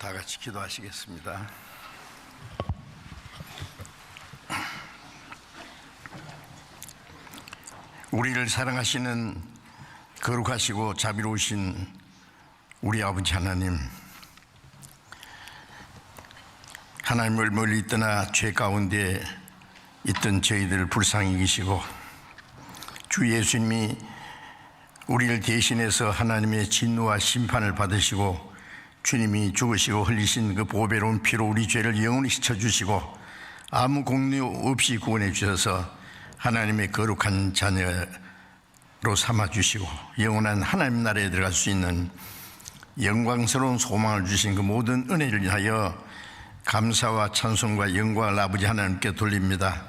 다 같이 기도하시겠습니다. 우리를 사랑하시는 거룩하시고 자비로우신 우리 아버지 하나님, 하나님을 멀리 떠나 죄 가운데 있던 저희들을 불쌍히 여기시고 주 예수님이 우리를 대신해서 하나님의 진노와 심판을 받으시고 주님이 죽으시고 흘리신 그 보배로운 피로 우리 죄를 영원히 씻어주시고 아무 공로 없이 구원해 주셔서 하나님의 거룩한 자녀로 삼아주시고 영원한 하나님 나라에 들어갈 수 있는 영광스러운 소망을 주신 그 모든 은혜를 위하여 감사와 찬송과 영광을 아버지 하나님께 돌립니다.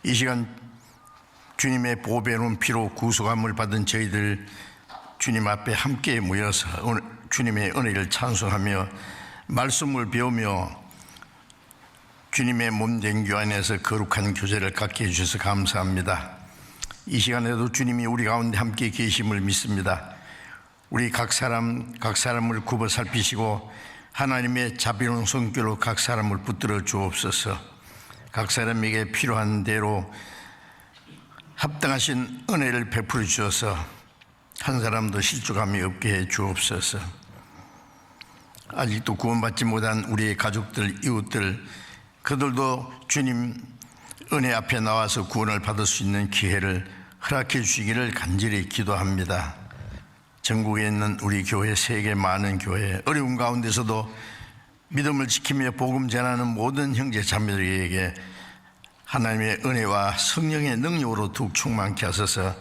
이 시간 주님의 보배로운 피로 구속함을 받은 저희들 주님 앞에 함께 모여서 주님의 은혜를 찬송하며 말씀을 배우며 주님의 몸된 교안에서 거룩한 교제를 갖게 해주셔서 감사합니다. 이 시간에도 주님이 우리 가운데 함께 계심을 믿습니다. 우리 각 사람을 굽어 살피시고 하나님의 자비로운 손길로 각 사람을 붙들어 주옵소서. 각 사람에게 필요한 대로 합당하신 은혜를 베풀어 주셔서 한 사람도 실족함이 없게 해 주옵소서. 아직도 구원받지 못한 우리의 가족들, 이웃들, 그들도 주님 은혜 앞에 나와서 구원을 받을 수 있는 기회를 허락해 주시기를 간절히 기도합니다. 전국에 있는 우리 교회, 세계 많은 교회, 어려운 가운데서도 믿음을 지키며 복음 전하는 모든 형제 자매들에게 하나님의 은혜와 성령의 능력으로 더욱 충만케 하소서.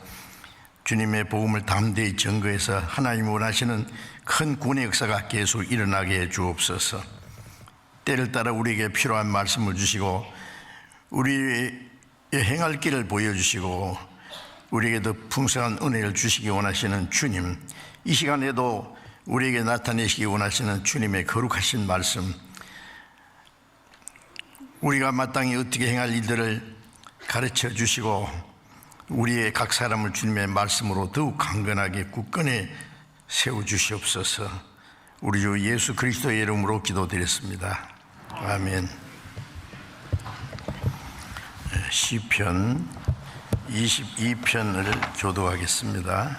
주님의 복음을 담대히 증거해서 하나님이 원하시는 큰 구원의 역사가 계속 일어나게 해 주옵소서. 때를 따라 우리에게 필요한 말씀을 주시고 우리의 행할 길을 보여주시고 우리에게 더 풍성한 은혜를 주시기 원하시는 주님, 이 시간에도 우리에게 나타내시기 원하시는 주님의 거룩하신 말씀, 우리가 마땅히 어떻게 행할 일들을 가르쳐 주시고 우리의 각 사람을 주님의 말씀으로 더욱 강건하게 굳건히 세워주시옵소서. 우리 주 예수 그리스도의 이름으로 기도드렸습니다. 아멘. 시편 22편을 교도하겠습니다.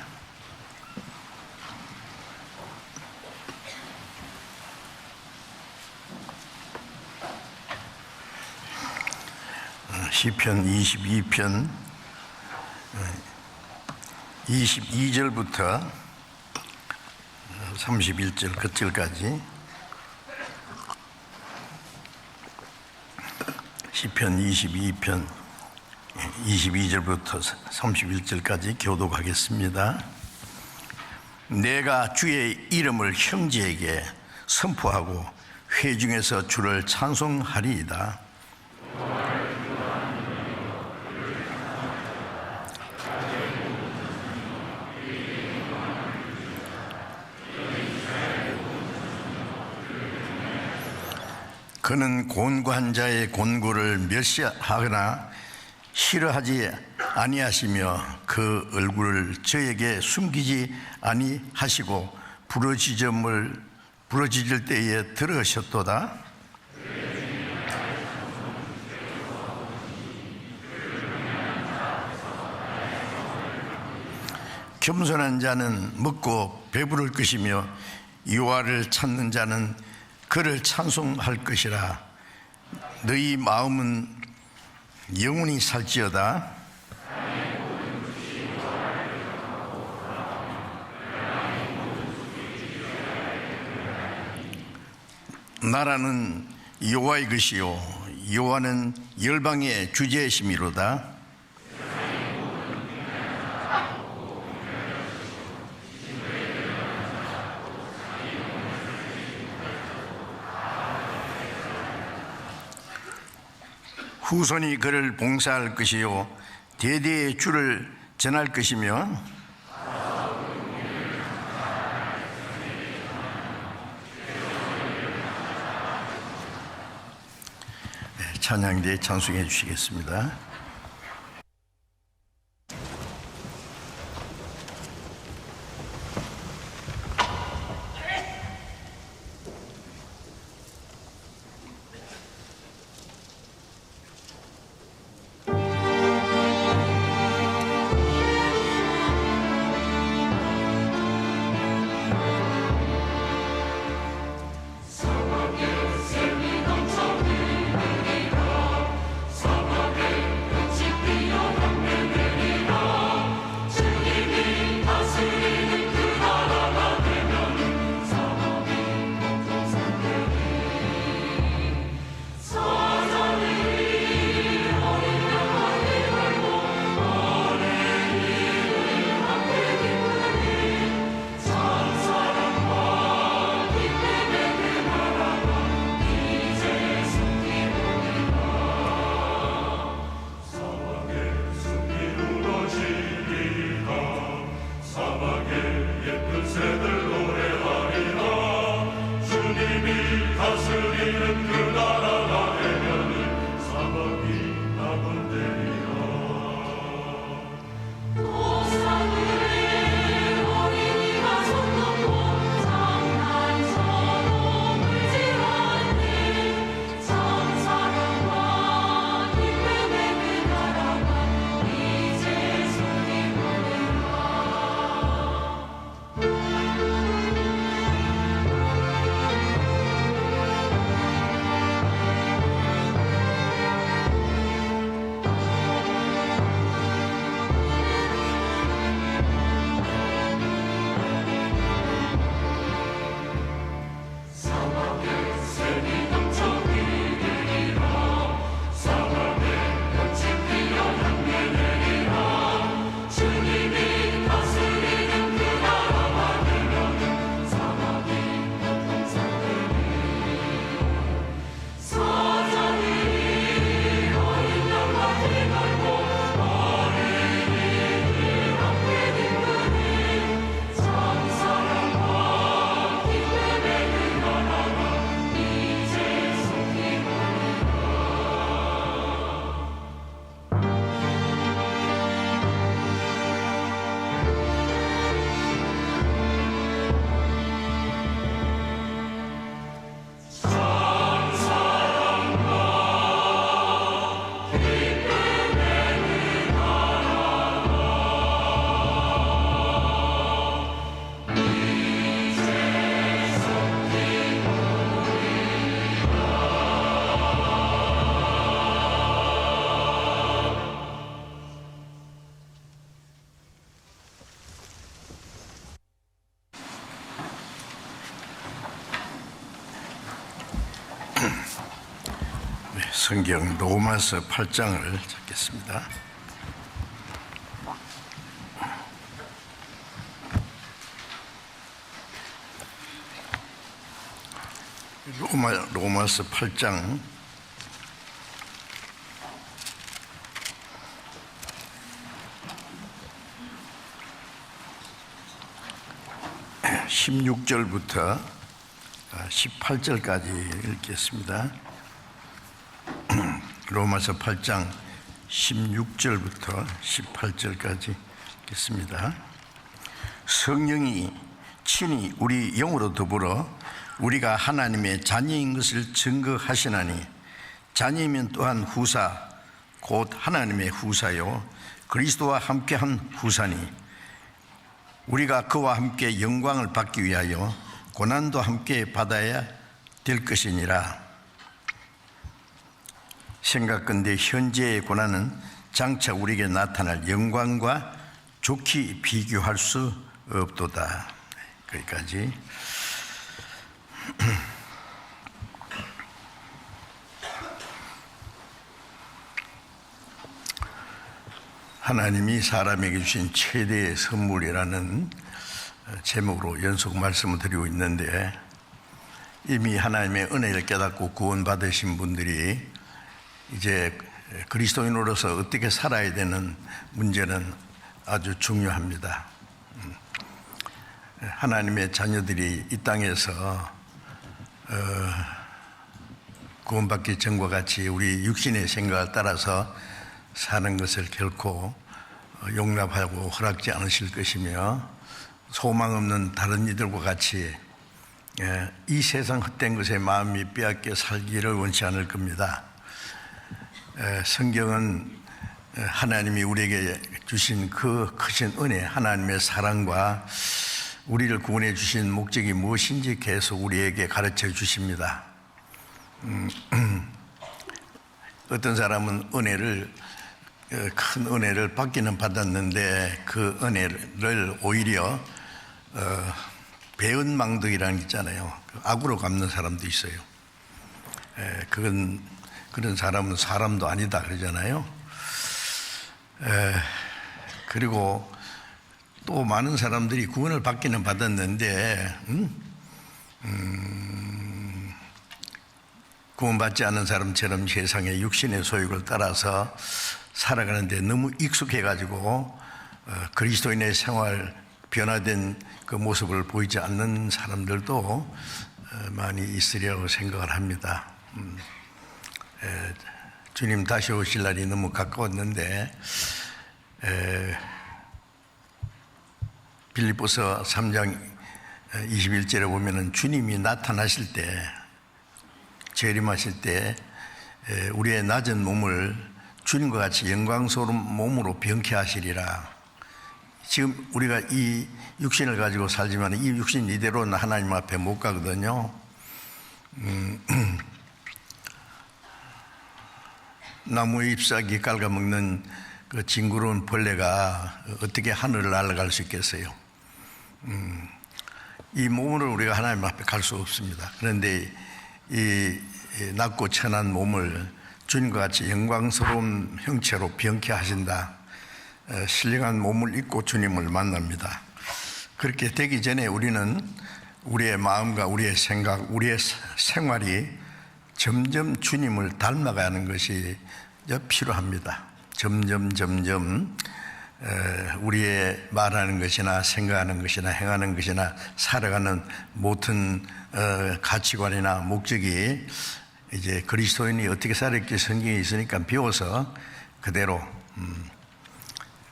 시편 22편 22절부터 31절 끝절까지, 시편 22편 22절부터 31절까지 교독하겠습니다. 내가 주의 이름을 형제에게 선포하고 회중에서 주를 찬송하리이다. 그는 곤고한 자의 곤고를 멸시하거나 싫어하지 아니하시며 그 얼굴을 저에게 숨기지 아니하시고 부러지질 때에 들으셨도다. 겸손한 자는 먹고 배부를 것이며 여호와를 찾는 자는 그를 찬송할 것이라. 너희 마음은 영원히 살지어다. 나라는 여호와의 것이요 여호와는 열방의 주제이심이로다. 후손이 그를 봉사할 것이요 대대의 주를 전할 것이며 찬양대에 찬송해 주시겠습니다. 성경 로마서 8장을 찾겠습니다. 로마서 8장 16절부터 18절까지 읽겠습니다. 로마서 8장 16절부터 18절까지 읽겠습니다. 성령이 친히 우리 영으로 더불어 우리가 하나님의 자녀인 것을 증거하시나니, 자녀이면 또한 후사 곧 하나님의 후사요 그리스도와 함께한 후사니, 우리가 그와 함께 영광을 받기 위하여 고난도 함께 받아야 될 것이니라. 생각건대 현재의 고난은 장차 우리에게 나타날 영광과 좋게 비교할 수 없도다. 거기까지. 하나님이 사람에게 주신 최대의 선물이라는 제목으로 연속 말씀을 드리고 있는데, 이미 하나님의 은혜를 깨닫고 구원받으신 분들이 이제 그리스도인으로서 어떻게 살아야 되는 문제는 아주 중요합니다. 하나님의 자녀들이 이 땅에서 구원받기 전과 같이 우리 육신의 생각을 따라서 사는 것을 결코 용납하고 허락지 않으실 것이며, 소망 없는 다른 이들과 같이 이 세상 헛된 것에 마음이 빼앗겨 살기를 원치 않을 겁니다. 성경은 하나님이 우리에게 주신 그 크신 은혜, 하나님의 사랑과 우리를 구원해 주신 목적이 무엇인지 계속 우리에게 가르쳐 주십니다. 어떤 사람은 큰 은혜를 받기는 받았는데 그 은혜를 오히려 배은망덕이라는 게 있잖아요. 악으로 갚는 사람도 있어요. 그런 사람은 사람도 아니다 그러잖아요. 그리고 또 많은 사람들이 구원을 받기는 받았는데 구원받지 않은 사람처럼 세상의 육신의 소욕을 따라서 살아가는데 너무 익숙해가지고 그리스도인의 생활, 변화된 그 모습을 보이지 않는 사람들도 많이 있으리라고 생각을 합니다. 주님 다시 오실 날이 너무 가까웠는데, 빌립보서 3장 21절에 보면은 주님이 나타나실 때, 재림하실 때 우리의 낮은 몸을 주님과 같이 영광스러운 몸으로 병케 하시리라. 지금 우리가 이 육신을 가지고 살지만 이 육신 이대로는 하나님 앞에 못 가거든요. 나무에 잎사귀 갉아먹는 그 징그러운 벌레가 어떻게 하늘을 날아갈 수 있겠어요? 이 몸으로 우리가 하나님 앞에 갈 수 없습니다. 그런데 이 낮고 천한 몸을 주님과 같이 영광스러운 형체로 병케 하신다. 신령한 몸을 입고 주님을 만납니다. 그렇게 되기 전에 우리는 우리의 마음과 우리의 생각, 우리의 생활이 점점 주님을 닮아가는 것이 필요합니다. 점점 우리의 말하는 것이나 생각하는 것이나 행하는 것이나 살아가는 모든 가치관이나 목적이 이제 그리스도인이 어떻게 살았기 성경에 있으니까 배워서 그대로.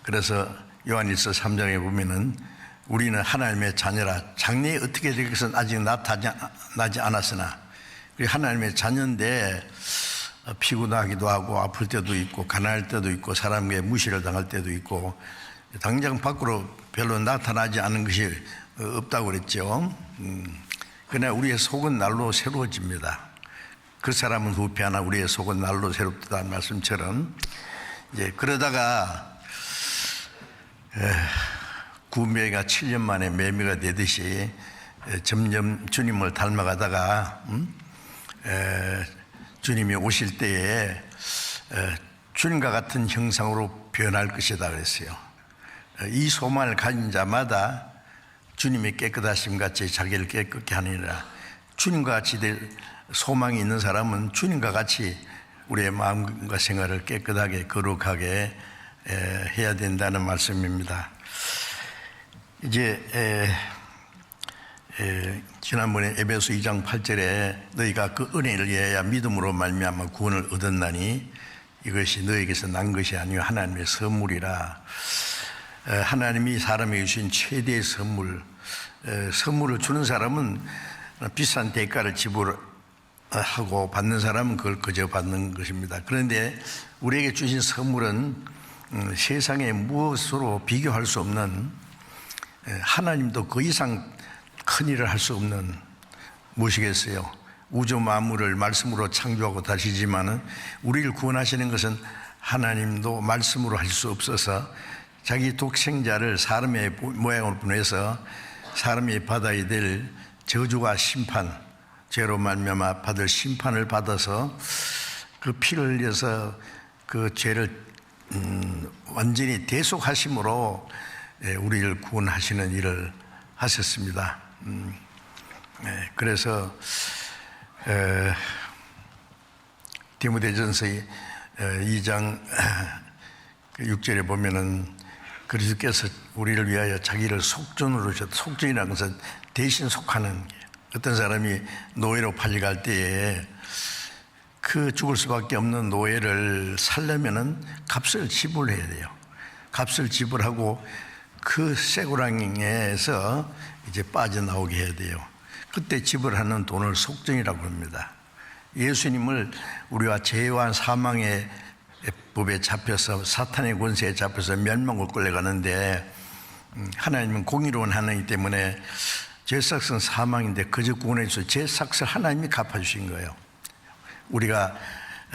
그래서 요한일서 3장에 보면은 우리는 하나님의 자녀라. 장래에 어떻게 될 것은 아직 나타나지 않았으나, 하나님의 자녀인데 피곤하기도 하고 아플 때도 있고 가난할 때도 있고 사람에게 무시를 당할 때도 있고 당장 밖으로 별로 나타나지 않은 것이 없다고 그랬죠. 그러나 우리의 속은 날로 새로워집니다. 그 사람은 후패하나 우리의 속은 날로 새롭다는 말씀처럼, 이제 그러다가 구매가 7년 만에 매미가 되듯이 점점 주님을 닮아가다가 주님이 오실 때에 주님과 같은 형상으로 변할 것이다 그랬어요. 이 소망을 가진 자마다 주님의 깨끗하심 같이 자기를 깨끗게 하느니라. 주님과 같이 될 소망이 있는 사람은 주님과 같이 우리의 마음과 생활을 깨끗하게 거룩하게 해야 된다는 말씀입니다. 이제 지난번에 에베소 2장 8절에 너희가 그 은혜를 위하여 믿음으로 말미암아 구원을 얻었나니 이것이 너희에게서 난 것이 아니요 하나님의 선물이라. 하나님이 사람에게 주신 최대의 선물을 주는 사람은 비싼 대가를 지불하고 받는 사람은 그걸 그저 받는 것입니다. 그런데 우리에게 주신 선물은 세상의 무엇으로 비교할 수 없는, 하나님도 그 이상 큰 일을 할 수 없는 무엇이겠어요? 우주 만물을 말씀으로 창조하고 다시지만은 우리를 구원하시는 것은 하나님도 말씀으로 할 수 없어서 자기 독생자를 사람의 모양으로 보내서 사람이 받아야 될 저주와 심판, 죄로 말미암아 받을 심판을 받아서 그 피를 흘려서 그 죄를 완전히 대속하심으로 우리를 구원하시는 일을 하셨습니다. 그래서 디모데전서 2장 6절에 보면은 그리스도께서 우리를 위하여 자기를 속전으로 주셨다. 속전이라는 것은 대신 속하는 게, 어떤 사람이 노예로 팔려갈 때에 그 죽을 수밖에 없는 노예를 살려면은 값을 지불해야 돼요. 값을 지불하고 그 쇠고랑에서 이제 빠져나오게 해야 돼요. 그때 지불하는 돈을 속전이라고 합니다. 예수님을 우리와 죄와 사망의 법에 잡혀서 사탄의 권세에 잡혀서 멸망을 끌려가는데, 하나님은 공의로운 하나님 때문에 죄삭은 사망인데 그저 구원해 주셔서 죄삭을 하나님이 갚아주신 거예요. 우리가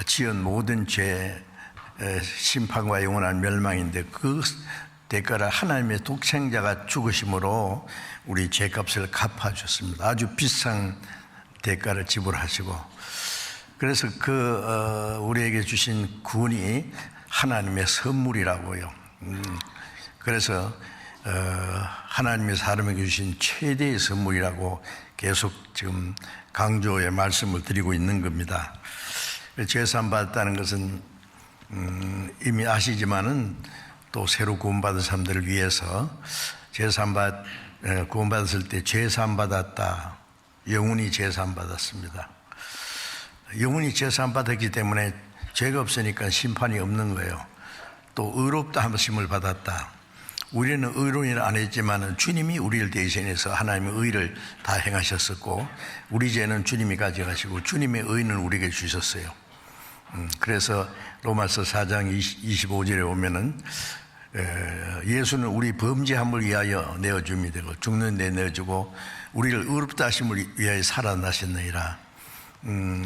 지은 모든 죄 심판과 영원한 멸망인데 그 대가를 하나님의 독생자가 죽으심으로 우리 죄값을 갚아주셨습니다. 아주 비싼 대가를 지불하시고, 그래서 우리에게 주신 구원이 하나님의 선물이라고요. 그래서 하나님의 사람에게 주신 최대의 선물이라고 계속 지금 강조의 말씀을 드리고 있는 겁니다. 죄사함 받았다는 것은 이미 아시지만은 또 새로 구원받은 사람들을 위해서 구원받았을 때 죄사함 받았다, 영원히 죄사함 받았습니다. 영원히 죄사함 받았기 때문에 죄가 없으니까 심판이 없는 거예요. 또 의롭다 하심을 받았다. 우리는 의로는 안 했지만 주님이 우리를 대신해서 하나님의 의를 다 행하셨었고, 우리 죄는 주님이 가져가시고 주님의 의는 우리에게 주셨어요. 그래서 로마서 4장 25절에 보면은 예수는 우리 범죄함을 위하여 내어줌이 되고 죽는 데 내어주고 우리를 의롭다 하심을 위하여 살아나셨느니라.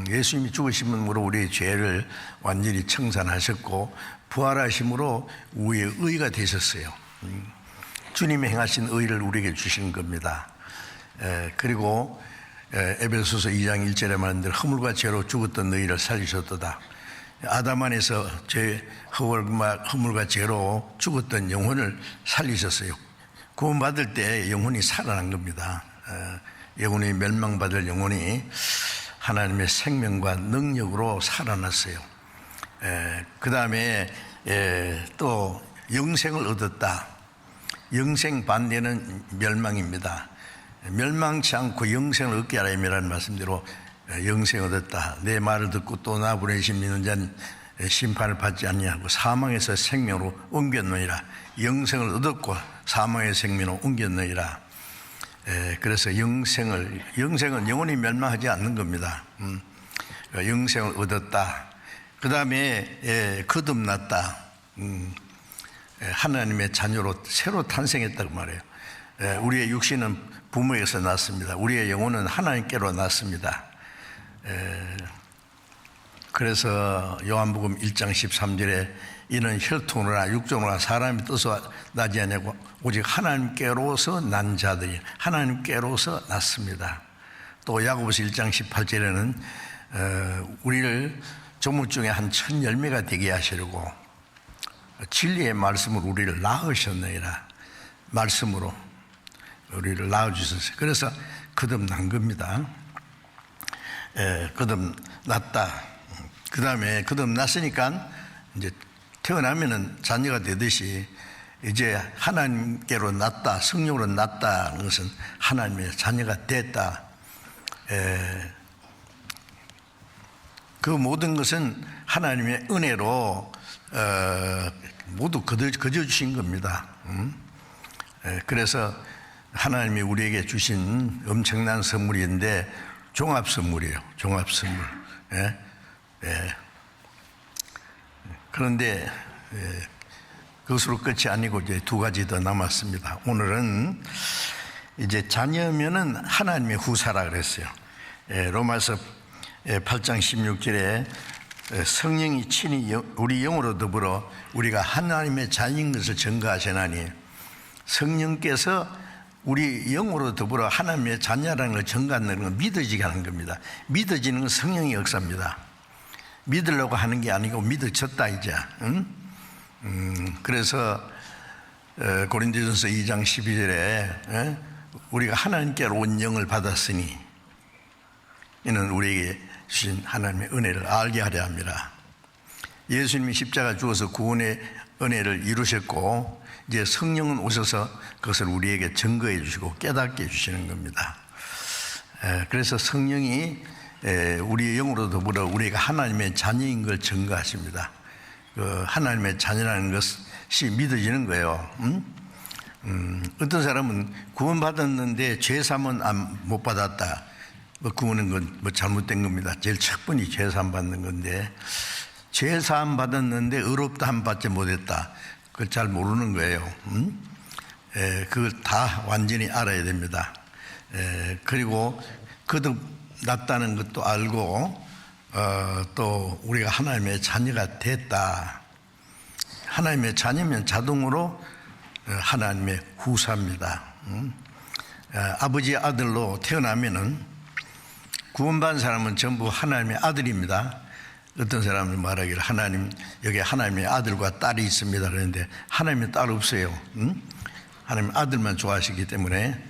예수님이 죽으심으로 우리의 죄를 완전히 청산하셨고 부활하심으로 우리의 의가 되셨어요. 주님이 행하신 의를 우리에게 주시는 겁니다. 그리고 에베소서 2장 1절에 말한 대로 허물과 죄로 죽었던 너희를 살리셨도다. 아담 안에서 허물과 죄로 죽었던 영혼을 살리셨어요. 구원받을 때 영혼이 살아난 겁니다. 영혼이 멸망받을 영혼이 하나님의 생명과 능력으로 살아났어요. 그 다음에 또 영생을 얻었다. 영생 반대는 멸망입니다. 멸망치 않고 영생을 얻게 하라 이라는 말씀대로 영생을 얻었다. 내 말을 듣고 또 나 보내신 믿는 자는 심판을 받지 아니하고 사망에서 생명으로 옮겼느니라. 영생을 얻었고 사망의 생명으로 옮겼느니라. 그래서 영생은 영원히 멸망하지 않는 겁니다. 영생을 얻었다. 그 다음에 거듭났다. 하나님의 자녀로 새로 탄생했다고 말해요. 우리의 육신은 부모에게서 났습니다. 우리의 영혼은 하나님께로 났습니다. 그래서 요한복음 1장 13절에 이는 혈통으로나 육정으로나 사람이 떠서 나지 아니하고 오직 하나님께로서 난 자들이 하나님께로서 났습니다. 또 야고보서 1장 18절에는 우리를 조물중에 한 첫 열매가 되게 하시려고 진리의 말씀으로 우리를 낳으셨느니라. 말씀으로 우리를 낳아주셨어요. 그래서 거듭난 겁니다. 거듭났다. 그 다음에 거듭났으니까 이제 태어나면은 자녀가 되듯이 이제 하나님께로 났다, 성령으로 났다는 것은 하나님의 자녀가 됐다. 그 모든 것은 하나님의 은혜로 모두 거저주신 겁니다. 그래서 하나님이 우리에게 주신 엄청난 선물인데 종합 선물이에요. 종합 선물. 그런데 그것으로 끝이 아니고 이제 두 가지 더 남았습니다. 오늘은 이제 자녀면은 하나님의 후사라 그랬어요. 로마서 8장 16절에 성령이 친히 우리 영으로 더불어 우리가 하나님의 자녀인 것을 증거하시나니, 성령께서 우리 영으로 더불어 하나님의 자녀라는 걸 증거하는 건 믿어지게 하는 겁니다. 믿어지는 건 성령의 역사입니다. 믿으려고 하는 게 아니고 믿어졌다 이제. 그래서 고린도전서 2장 12절에 우리가 하나님께로 온 영을 받았으니 이는 우리에게 주신 하나님의 은혜를 알게 하려 합니다. 예수님이 십자가 죽어서 구원의 은혜를 이루셨고 이제 성령은 오셔서 그것을 우리에게 증거해 주시고 깨닫게 해주시는 겁니다. 그래서 성령이 우리의 영으로 더불어 우리가 하나님의 자녀인 걸 증거하십니다. 그 하나님의 자녀라는 것이 믿어지는 거예요. 어떤 사람은 구원받았는데 죄사함은 못 받았다. 구원은 건 잘못된 겁니다. 제일 첫 번이 죄사함 받는 건데, 죄사함 받았는데 의롭다 함 받지 못했다. 그걸 잘 모르는 거예요. 그걸 다 완전히 알아야 됩니다. 그리고 거듭났다는 것도 알고 또 우리가 하나님의 자녀가 됐다. 하나님의 자녀면 자동으로 하나님의 후사입니다. 아버지의 아들로 태어나면은 구원받은 사람은 전부 하나님의 아들입니다. 어떤 사람은 말하기를 하나님, 여기 하나님의 아들과 딸이 있습니다 그런데 하나님의 딸 없어요. 하나님 아들만 좋아하시기 때문에.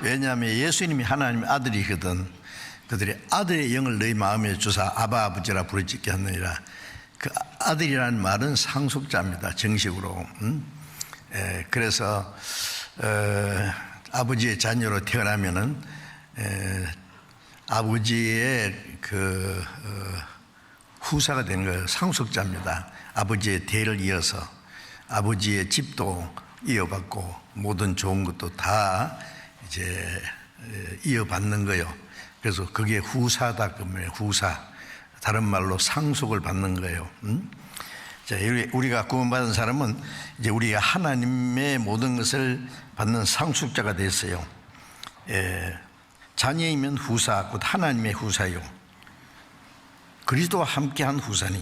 왜냐하면 예수님이 하나님의 아들이거든. 그들이 아들의 영을 너희 마음에 주사 아바 아버지라 부르짖게 하느니라. 그 아들이라는 말은 상속자입니다. 정식으로. 그래서 아버지의 자녀로 태어나면은 아버지의 후사가 되는 거예요. 상속자입니다. 아버지의 대를 이어서 아버지의 집도 이어받고 모든 좋은 것도 다 이제 이어받는 거예요. 그래서 그게 후사다 그 말이에요. 후사. 다른 말로 상속을 받는 거예요. 자, 우리가 구원받은 사람은 이제 우리가 하나님의 모든 것을 받는 상속자가 됐어요. 자녀이면 후사, 곧 하나님의 후사요. 그리스도와 함께한 후사니,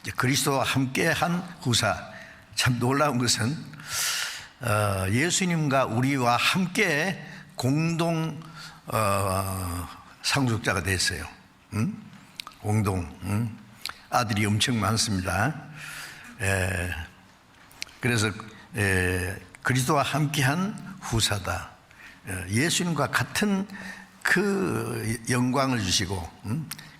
이제 그리스도와 함께한 후사. 참 놀라운 것은 예수님과 우리와 함께 공동 상속자가 됐어요. 공동. 아들이 엄청 많습니다. 그래서 그리스도와 함께한 후사다. 예수님과 같은 그 영광을 주시고,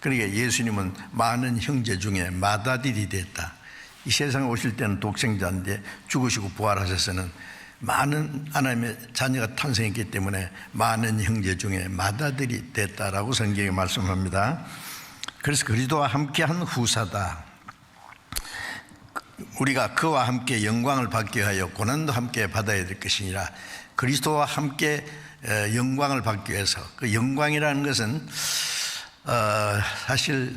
그러니까 예수님은 많은 형제 중에 맏아들이 됐다. 이 세상에 오실 때는 독생자인데 죽으시고 부활하셔서는 많은 하나님의 자녀가 탄생했기 때문에 많은 형제 중에 맏아들이 됐다라고 성경에 말씀합니다. 그래서 그리스도와 함께한 후사다. 우리가 그와 함께 영광을 받기 위하여 고난도 함께 받아야 될 것이니라. 그리스도와 함께 영광을 받기 위해서, 그 영광이라는 것은 사실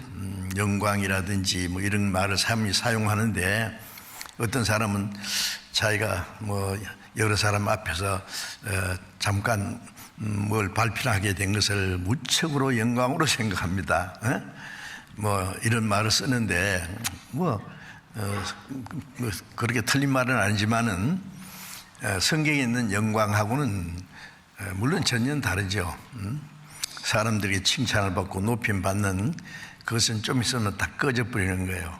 영광이라든지 뭐 이런 말을 사용하는데, 어떤 사람은 자기가 뭐 여러 사람 앞에서 잠깐 뭘 발표하게 된 것을 무척으로 영광으로 생각합니다. 뭐 이런 말을 쓰는데 그렇게 틀린 말은 아니지만은 성경에 있는 영광하고는 물론 전혀 다르죠. 사람들에게 칭찬을 받고 높임 받는 그것은 좀 있으면 다 꺼져버리는 거예요.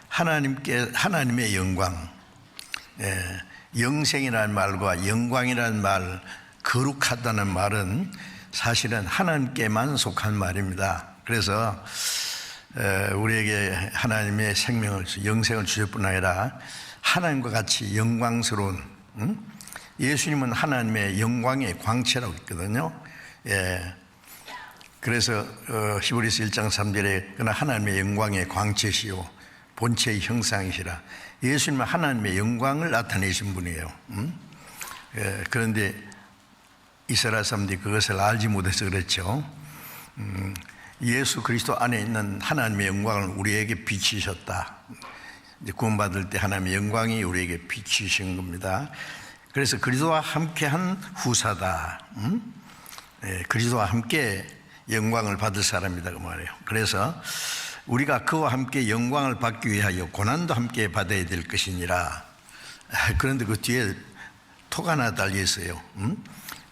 하나님의 영광, 영생이라는 말과 영광이라는 말, 거룩하다는 말은 사실은 하나님께만 속한 말입니다. 그래서 우리에게 하나님의 생명을, 영생을 주실 뿐 아니라 하나님과 같이 영광스러운, 예수님은 하나님의 영광의 광채라고 했거든요. 그래서 히브리서 1장 3절에 그러나 하나님의 영광의 광채시요 본체의 형상이시라. 예수님은 하나님의 영광을 나타내신 분이에요. 그런데 이스라엘 사람들이 그것을 알지 못해서 그렇죠. 예수 그리스도 안에 있는 하나님의 영광을 우리에게 비치셨다. 이제 구원받을 때 하나님의 영광이 우리에게 비치신 겁니다. 그래서 그리스도와 함께한 후사다. 그리스도와 함께 영광을 받을 사람이다 그 말이에요. 그래서 우리가 그와 함께 영광을 받기 위하여 고난도 함께 받아야 될 것이니라. 그런데 그 뒤에 톡 하나 달려 있어요.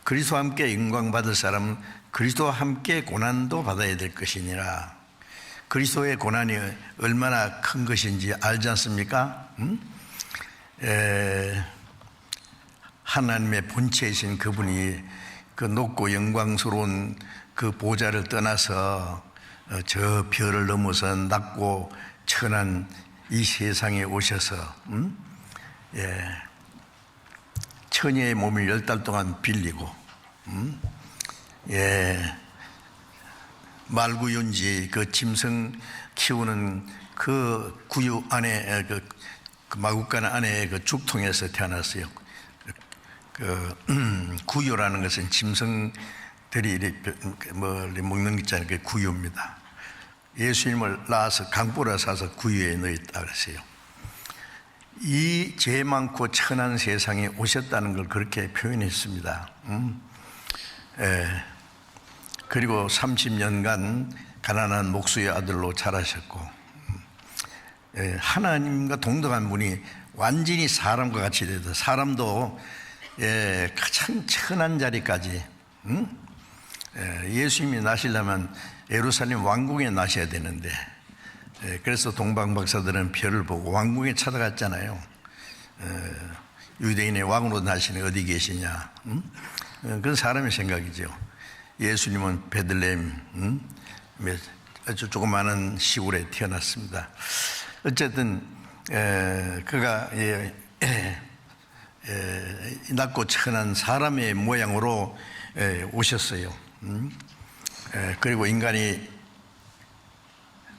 그리스도와 함께 영광 받을 사람은 그리스도와 함께 고난도 받아야 될 것이니라. 그리스도의 고난이 얼마나 큰 것인지 알지 않습니까? 하나님의 본체이신 그분이 그 높고 영광스러운 그 보좌를 떠나서 저 별을 넘어서 낮고 천한 이 세상에 오셔서 처녀의 몸을 10달 동안 빌리고 말구윤지 그 짐승 키우는 그 구유 안에 그 마구간 안에 그 죽통에서 태어났어요. 그 구유라는 것은 짐승들이 먹는 게 있잖아요. 그게 구유입니다. 예수님을 낳아서 강보라 사서 구유에 넣었다 그랬어요. 이 죄 많고 천한 세상에 오셨다는 걸 그렇게 표현했습니다. 그리고 30년간 가난한 목수의 아들로 자라셨고, 하나님과 동등한 분이 완전히 사람과 같이 되다. 사람도 가장 천한 자리까지, 예수님이 나시려면 예루살렘 왕궁에 나셔야 되는데, 그래서 동방 박사들은 별을 보고 왕궁에 찾아갔잖아요. 유대인의 왕으로 나시는 어디 계시냐? 그건 사람의 생각이죠. 예수님은 베들레헴, 아주 조그마한 시골에 태어났습니다. 어쨌든 그가 낮고 천한 사람의 모양으로 오셨어요. 그리고 인간이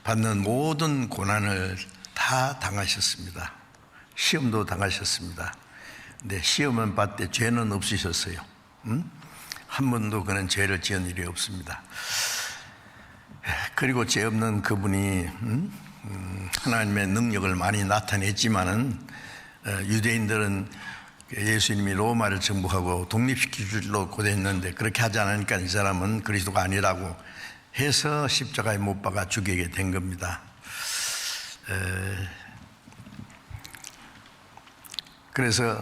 받는 모든 고난을 다 당하셨습니다. 시험도 당하셨습니다. 근데 시험은 받되 죄는 없으셨어요. 한 번도 그는 죄를 지은 일이 없습니다. 그리고 죄 없는 그분이 하나님의 능력을 많이 나타냈지만은 유대인들은 예수님이 로마를 정복하고 독립시키기로 고대했는데 그렇게 하지 않으니까 이 사람은 그리스도가 아니라고 해서 십자가에 못 박아 죽이게 된 겁니다. 그래서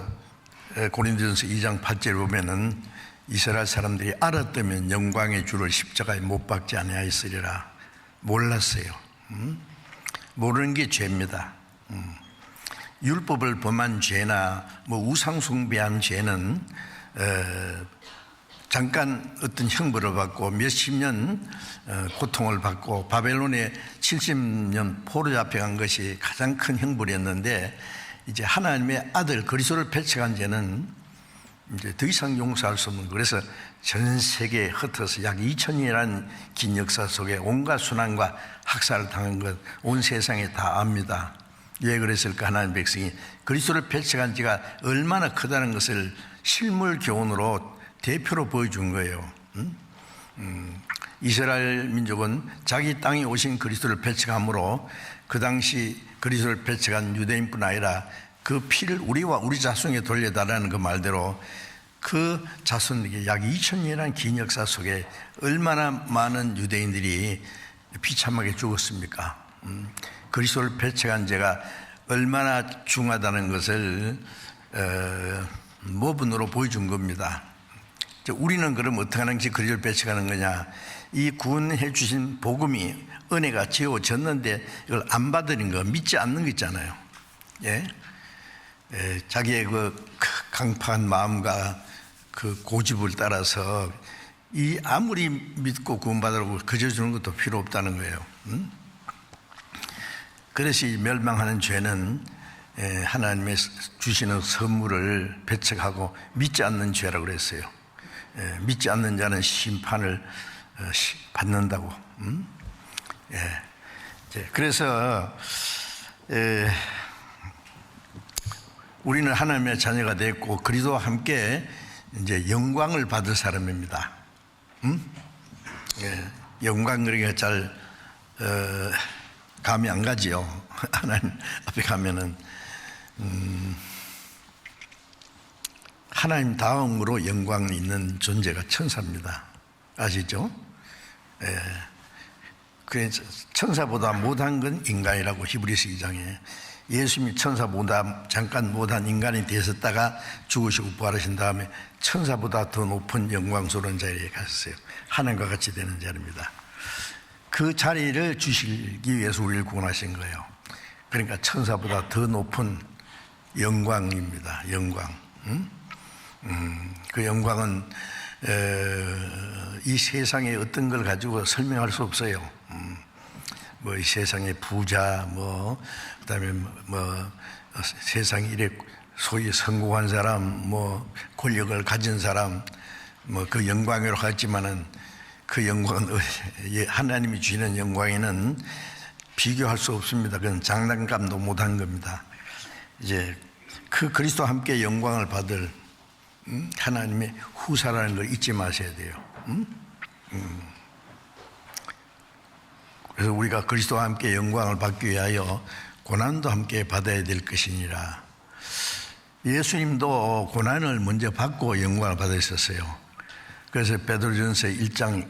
고린도전서 2장 8절에 보면은 이스라엘 사람들이 알았다면 영광의 주를 십자가에 못 박지 아니하였으리라. 몰랐어요. 모르는 게 죄입니다. 율법을 범한 죄나 우상 숭배한 죄는 잠깐 어떤 형벌을 받고 몇십 년 고통을 받고 바벨론에 70년 포로 잡혀간 것이 가장 큰 형벌이었는데, 이제 하나님의 아들 그리스도를 배척한 죄는 이제 더 이상 용서할 수 없는 거예요. 그래서 전 세계에 흩어서 약 2000년이라는 긴 역사 속에 온갖 순환과 학살을 당한 것 온 세상에 다 압니다. 왜 그랬을까? 하나님 백성이 그리스도를 배척한 죄가 얼마나 크다는 것을 실물 교훈으로 대표로 보여준 거예요. 이스라엘 민족은 자기 땅에 오신 그리스도를 배척함으로 그 당시 그리스도를 배척한 유대인뿐 아니라 그 피를 우리와 우리 자손에게 돌려달라는 그 말대로 그 자손에게 약 2000년이라는 긴 역사 속에 얼마나 많은 유대인들이 비참하게 죽었습니까? 그리스도를 배척한 죄가 얼마나 중하다는 것을 모분으로 보여준 겁니다. 우리는 그럼 어떻게 하는지 그리스도를 배척하는 거냐? 이 구원해 주신 복음이 은혜가 지어졌는데 이걸 안 받는 거, 믿지 않는 거 있잖아요. 예? 자기의 그 강팍한 마음과 그 고집을 따라서 이 아무리 믿고 구원받으라고 그저 주는 것도 필요 없다는 거예요. 그래서 이 멸망하는 죄는 하나님의 주시는 선물을 배척하고 믿지 않는 죄라고 그랬어요. 믿지 않는 자는 심판을 받는다고. 그래서 우리는 하나님의 자녀가 됐고 그리스도와 함께 이제 영광을 받을 사람입니다. 영광 그러기가 잘 감이 안 가지요. 하나님 앞에 가면은 하나님 다음으로 영광이 있는 존재가 천사입니다. 아시죠? 그래서 천사보다 못한 건 인간이라고 히브리서 2장에 예수님이 천사보다 잠깐 못한 인간이 되셨다가 죽으시고 부활하신 다음에 천사보다 더 높은 영광스러운 자리에 가셨어요. 하나님과 같이 되는 자리입니다. 그 자리를 주시기 위해서 우리를 구원하신 거예요. 그러니까 천사보다 더 높은 영광입니다. 영광. 그 영광은 이 세상의 어떤 걸 가지고 설명할 수 없어요. 뭐 이 세상의 부자, 뭐 그다음에 뭐 세상 일에 소위 성공한 사람, 뭐 권력을 가진 사람, 뭐 그 영광이라고 하지만은 그 영광은 하나님이 주시는 영광에는 비교할 수 없습니다. 그건 장난감도 못한 겁니다. 이제 그 그리스도와 함께 영광을 받을 하나님의 후사라는 걸 잊지 마셔야 돼요. 그래서 우리가 그리스도와 함께 영광을 받기 위하여 고난도 함께 받아야 될 것이니라. 예수님도 고난을 먼저 받고 영광을 받으셨어요. 그래서 베드로전서 1장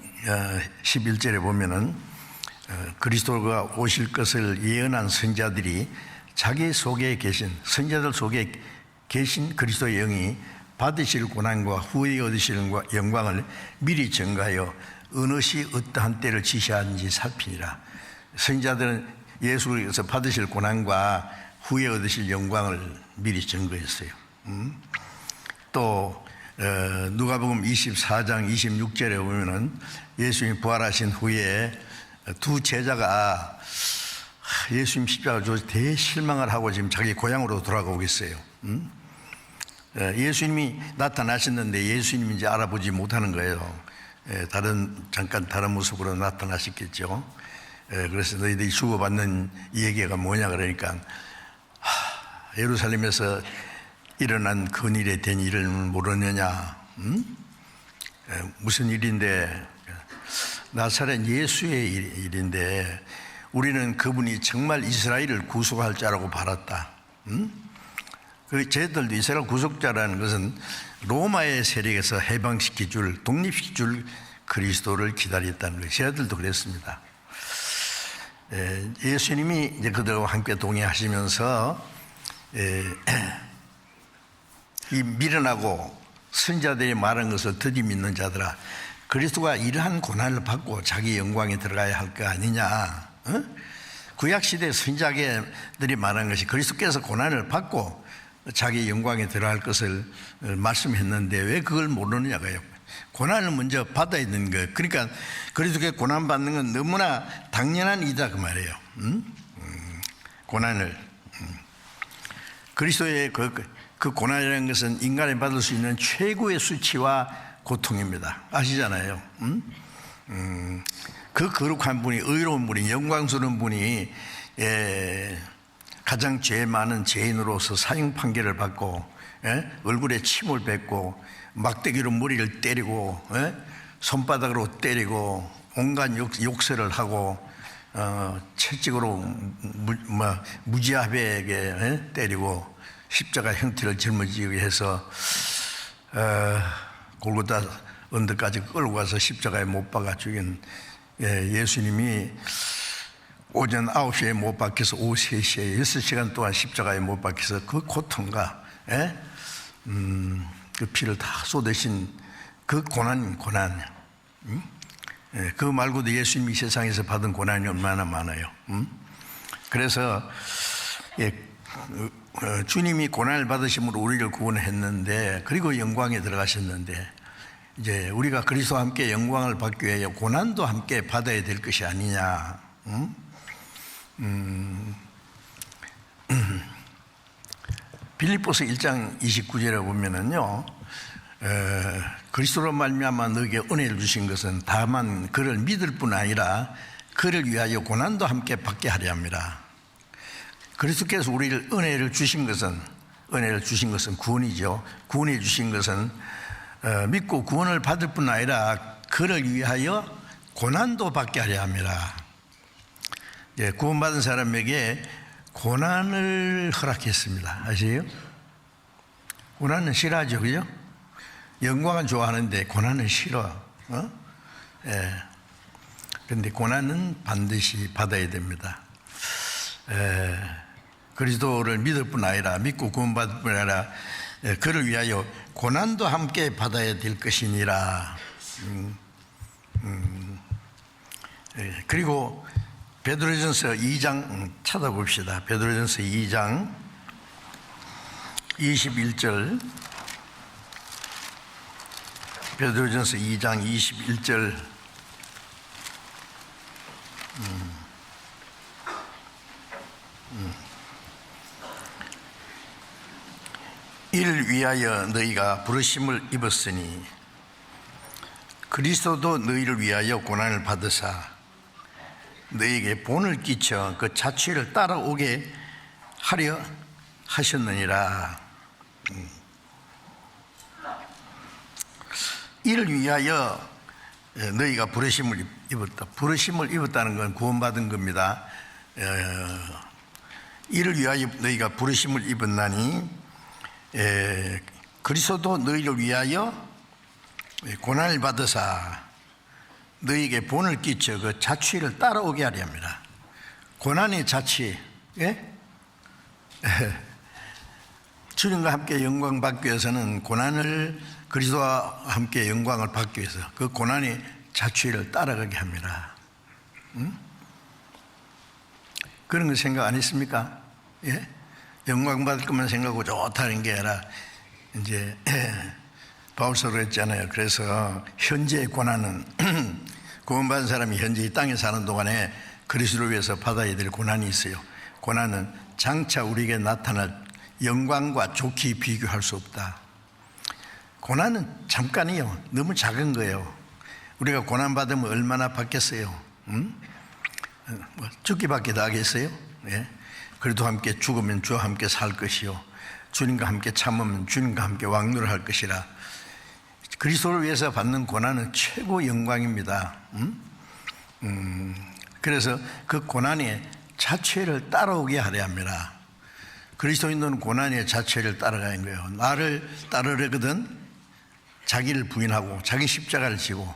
11절에 보면은 그리스도가 오실 것을 예언한 선자들이 자기 속에 계신 선자들 속에 계신 그리스도의 영이 받으실 고난과 후에 얻으실 영광을 미리 증가하여 어느 시 어떠한 때를 지시하는지 살피니라. 선자들은 예수께서 받으실 고난과 후에 얻으실 영광을 미리 증거했어요. 또 누가복음 24장 26절에 보면은 예수님이 부활하신 후에 두 제자가 예수님 십자가를 줘서 대실망을 하고 지금 자기 고향으로 돌아가고 있어요. 예수님이 나타나셨는데 예수님인지 알아보지 못하는 거예요. 잠깐 다른 모습으로 나타나셨겠죠. 그래서 너희들이 주고받는 이 얘기가 뭐냐 그러니까 예루살렘에서 일어난 근일에 된 일을 모르느냐? 무슨 일인데? 나사렛 예수의 일인데 우리는 그분이 정말 이스라엘을 구속할 자라고 바랐다. 그 저희들도 이스라엘 구속자라는 것은 로마의 세력에서 해방시켜 줄, 독립시켜 줄 그리스도를 기다렸다는 거예요. 저희들도 그랬습니다. 예수님이 이제 그들과 함께 동행하시면서 이 미련하고 선자들이 말한 것을 드디 믿는 자들아, 그리스도가 이러한 고난을 받고 자기 영광에 들어가야 할 거 아니냐. 구약시대 선자들이 말한 것이 그리스도께서 고난을 받고 자기 영광에 들어갈 것을 말씀했는데 왜 그걸 모르느냐고요. 고난을 먼저 받아야 되는 거예요. 그러니까 그리스도께 고난받는 건 너무나 당연한 일이다 그 말이에요. 고난을 그리스도의 그 고난이라는 것은 인간이 받을 수 있는 최고의 수치와 고통입니다. 아시잖아요. 그 거룩한 분이, 의로운 분이, 영광스러운 분이 가장 죄 많은 죄인으로서 사형 판결을 받고 얼굴에 침을 뱉고 막대기로 머리를 때리고 손바닥으로 때리고 온갖 욕설을 하고 채찍으로 무지하게 때리고 십자가 형태를 짊어지게 해서 골고다 언덕까지 끌고 가서 십자가에 못 박아 죽인 예수님이 오전 9시에 못 박혀서 오후 3시에 6시간 동안 십자가에 못 박혀서 그 고통과 그 피를 다 쏟으신 그 고난. 예, 그거 말고도 예수님이 세상에서 받은 고난이 얼마나 많아요. 그래서 주님이 고난을 받으심으로 우리를 구원했는데, 그리고 영광에 들어가셨는데, 이제 우리가 그리스도와 함께 영광을 받기 위해 고난도 함께 받아야 될 것이 아니냐. 빌립보서 1장 29절에 보면은요, 그리스도로 말미암아 너에게 은혜를 주신 것은 다만 그를 믿을 뿐 아니라 그를 위하여 고난도 함께 받게 하려 함이라. 그리스도께서 우리를 은혜를 주신 것은 구원이죠. 구원해 주신 것은 믿고 구원을 받을 뿐 아니라 그를 위하여 고난도 받게 하려 함이라. 예, 구원받은 사람에게 고난을 허락했습니다. 아시죠? 고난은 싫어하죠, 그죠? 영광은 좋아하는데 고난은 싫어. 그런데 고난은 반드시 받아야 됩니다. 그리스도를 믿을 뿐 아니라, 믿고 구원받을 뿐 아니라 그를 위하여 고난도 함께 받아야 될 것이니라. 그리고 베드로전서 2장 찾아봅시다. 베드로전서 2장 21절. 베드로전서 2장 21절. 이를 위하여 너희가 부르심을 입었으니 그리스도도 너희를 위하여 고난을 받으사 너희에게 본을 끼쳐 그 자취를 따라오게 하려 하셨느니라. 이를 위하여 너희가 부르심을 입었다. 부르심을 입었다는 건 구원받은 겁니다. 이를 위하여 너희가 부르심을 입었나니 그리스도도 너희를 위하여 고난을 받으사 너희에게 본을 끼쳐 그 자취를 따라오게 하려 합니다. 고난의 자취, 예? 주님과 함께 영광 받기 위해서는 고난을, 그리스도와 함께 영광을 받기 위해서 그 고난의 자취를 따라가게 합니다. 그런 거 생각 안 했습니까? 예? 영광 받을 것만 생각하고 좋다는 게 아니라, 이제 바울서로 했잖아요. 그래서 현재의 고난은 구원받은 사람이 현재 이 땅에 사는 동안에 그리스도를 위해서 받아야 될 고난이 있어요. 고난은 장차 우리에게 나타날 영광과 좋게 비교할 수 없다. 고난은 잠깐이요. 너무 작은 거예요. 우리가 고난받으면 얼마나 받겠어요? 죽기밖에 더 하겠어요? 예? 그래도 함께 죽으면 주와 함께 살 것이요 주님과 함께 참으면 주님과 함께 왕노를 할 것이라. 그리스도를 위해서 받는 고난은 최고 영광입니다. 그래서 그 고난의 자체를 따라오게 하려 합니다. 그리스도인들은 고난의 자체를 따라가는 거예요. 나를 따르려거든 자기를 부인하고 자기 십자가를 지고.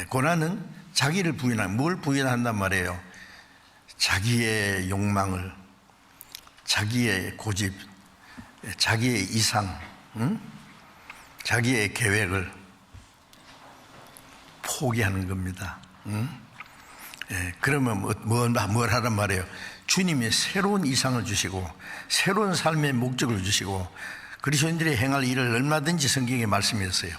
고난은 자기를 부인하는, 뭘 부인한단 말이에요? 자기의 욕망을, 자기의 고집, 자기의 이상, 자기의 계획을 포기하는 겁니다. 그러면 뭘 하란 말이에요? 주님이 새로운 이상을 주시고 새로운 삶의 목적을 주시고 그리스도인들이 행할 일을 얼마든지 성경에 말씀했어요.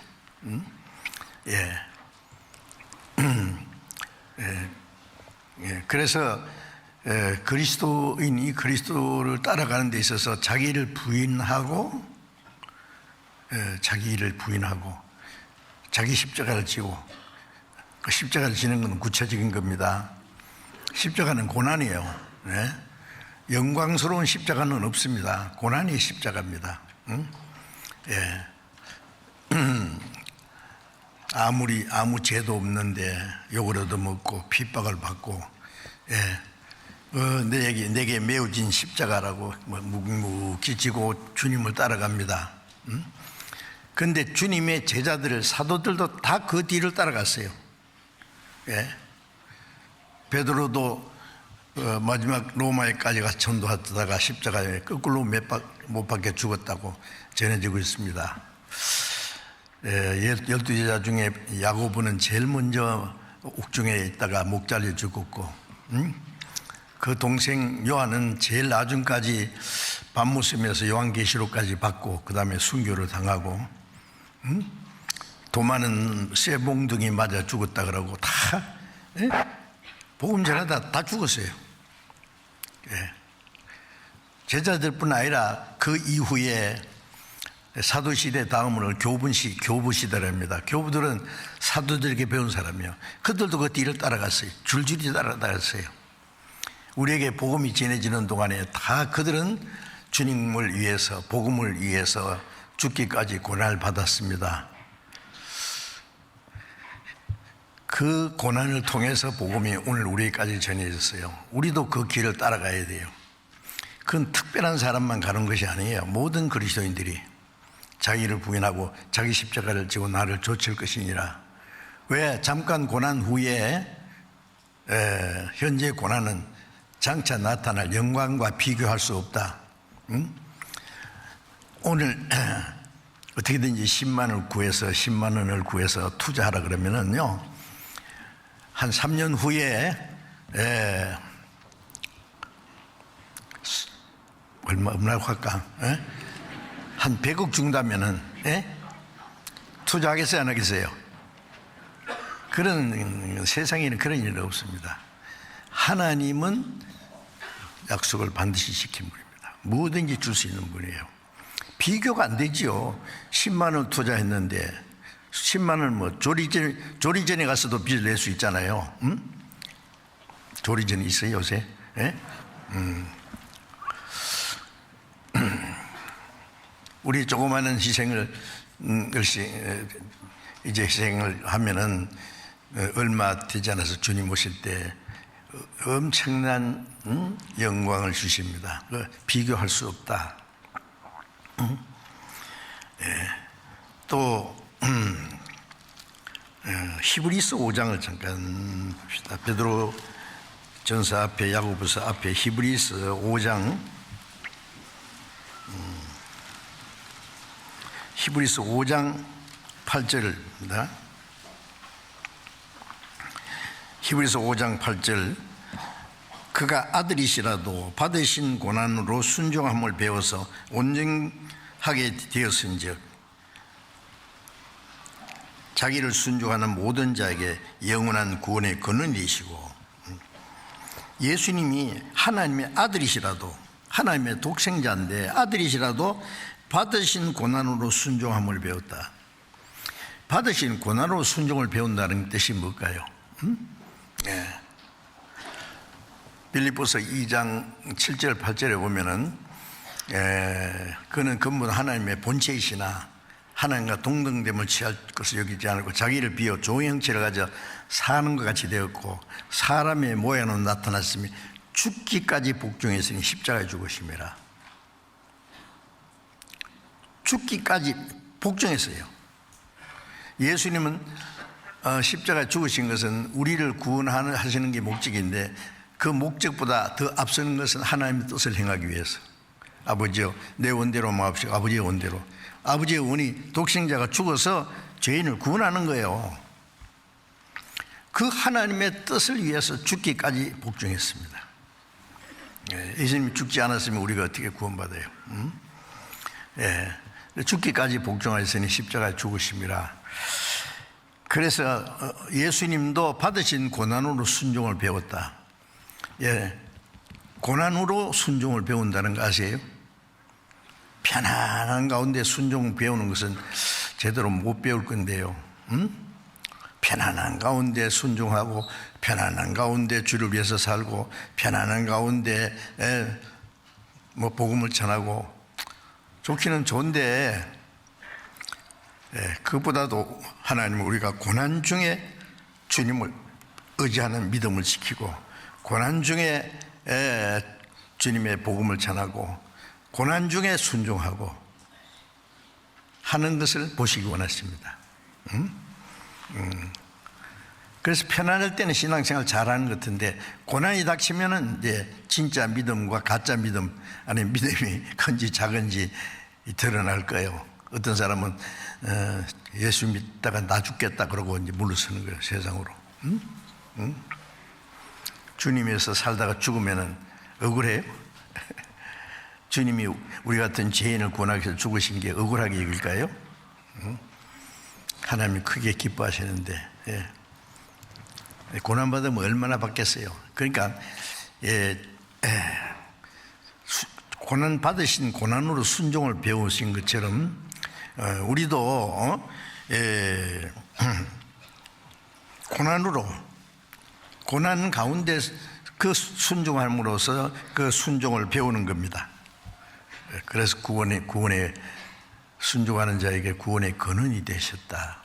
그래서 그리스도인이 그리스도를 따라가는 데 있어서 자기를 부인하고 자기 십자가를 지고, 그 십자가를 지는 건 구체적인 겁니다. 십자가는 고난이에요. 영광스러운 십자가는 없습니다. 고난이 십자가입니다. 아무 죄도 없는데 욕을 얻어먹고 핍박을 받고, 내게 메어진 십자가라고 묵묵히 지고 주님을 따라갑니다. 그런데 주님의 제자들, 사도들도 다 그 뒤를 따라갔어요. 베드로도 마지막 로마에까지 가서 전도하다가 십자가에 거꾸로 못 박혀 죽었다고 전해지고 있습니다. 12 제자 중에 야고보는 제일 먼저 옥중에 있다가 목 잘려 죽었고, 그 동생 요한은 제일 나중까지 밤모습에서 요한계시록까지 받고 그 다음에 순교를 당하고, 도마는 쇠봉둥이 맞아 죽었다 그러고 다 복음 전하다 다 죽었어요. 제자들뿐 아니라 그 이후에 사도시대 다음으로 교부시대랍니다. 교부들은 사도들에게 배운 사람이요. 그들도 그 뒤를 따라갔어요. 줄줄이 따라갔어요. 우리에게 복음이 전해지는 동안에 다 그들은 주님을 위해서, 복음을 위해서 죽기까지 고난을 받았습니다. 그 고난을 통해서 복음이 오늘 우리에게까지 전해졌어요. 우리도 그 길을 따라가야 돼요. 그건 특별한 사람만 가는 것이 아니에요. 모든 그리스도인들이 자기를 부인하고 자기 십자가를 지고 나를 좇을 것이니라. 왜? 잠깐 고난 후에 현재 고난은 장차 나타날 영광과 비교할 수 없다. 오늘 어떻게든지 10만 원을 구해서 투자하라 그러면은요, 한 3년 후에 얼마라고 할까? 한 100억 준다면은 투자하겠어요, 안 하겠어요? 그런 세상에는 그런 일은 없습니다. 하나님은 약속을 반드시 지킨 분입니다. 뭐든지 줄 수 있는 분이에요. 비교가 안 되지요. 10만 원 투자했는데 10만 원 뭐 조리전에 가서도 빚을 낼 수 있잖아요. 조리전이 있어요 요새? 우리 조그마한 희생을 이제 희생을 하면은 얼마 되지 않아서 주님 오실 때 엄청난 영광을 주십니다. 비교할 수 없다. 또 히브리서 5장을 잠깐 봅시다. 베드로 전서 앞에, 야고보서 앞에 히브리서 5장, 히브리서 5장 8절입니다. 히브리서 5장 8절, 그가 아들이시라도 받으신 고난으로 순종함을 배워서 온전하게 되었은즉 자기를 순종하는 모든 자에게 영원한 구원의 근원이시고, 예수님이 하나님의 아들이시라도, 하나님의 독생자인데 아들이시라도 받으신 고난으로 순종함을 배웠다. 받으신 고난으로 순종을 배운다는 뜻이 뭘까요? 빌립보서 2장 7절 8절에 보면은 그는 근본 하나님의 본체이시나 하나님과 동등됨을 취할 것을 여기지 않고 자기를 비워 종의 형체를 가져 사는 것 같이 되었고 사람의 모양으로 나타났으며 죽기까지 복종했으니 십자가에 죽으심이라. 죽기까지 복종했어요. 예수님은 십자가에 죽으신 것은 우리를 구원하시는 게 목적인데 그 목적보다 더 앞서는 것은 하나님의 뜻을 행하기 위해서. 아버지여 내 원대로 마옵시고, 아버지의 원대로. 아버지의 원이 독생자가 죽어서 죄인을 구원하는 거예요. 그 하나님의 뜻을 위해서 죽기까지 복종했습니다. 예수님이 죽지 않았으면 우리가 어떻게 구원받아요? 죽기까지 복종하였으니 십자가에 죽으심이라. 그래서 예수님도 받으신 고난으로 순종을 배웠다. 고난으로 순종을 배운다는 거 아세요? 편안한 가운데 순종 배우는 것은 제대로 못 배울 건데요. 편안한 가운데 순종하고 편안한 가운데 주를 위해서 살고 편안한 가운데 뭐 복음을 전하고 좋기는 좋은데, 그것보다도 하나님은 우리가 고난 중에 주님을 의지하는 믿음을 지키고 고난 중에 주님의 복음을 전하고 고난 중에 순종하고 하는 것을 보시기 원하십니다. 그래서 편안할 때는 신앙생활 잘하는 것 같은데 고난이 닥치면은 이제 진짜 믿음과 가짜 믿음, 아니 믿음이 큰지 작은지 드러날 거예요. 어떤 사람은 예수 믿다가 나 죽겠다 그러고 이제 물러서는 거예요, 세상으로. 주님에서 살다가 죽으면은 억울해요? 주님이 우리 같은 죄인을 구원하기 위해서 죽으신 게 억울하게 여길까요? 하나님이 크게 기뻐하시는데, 예. 고난받으면 얼마나 받겠어요. 그러니까 고난 받으신 고난으로 순종을 배우신 것처럼 우리도 고난 가운데 그 순종함으로써 그 순종을 배우는 겁니다. 그래서 구원에 순종하는 자에게 구원의 근원이 되셨다.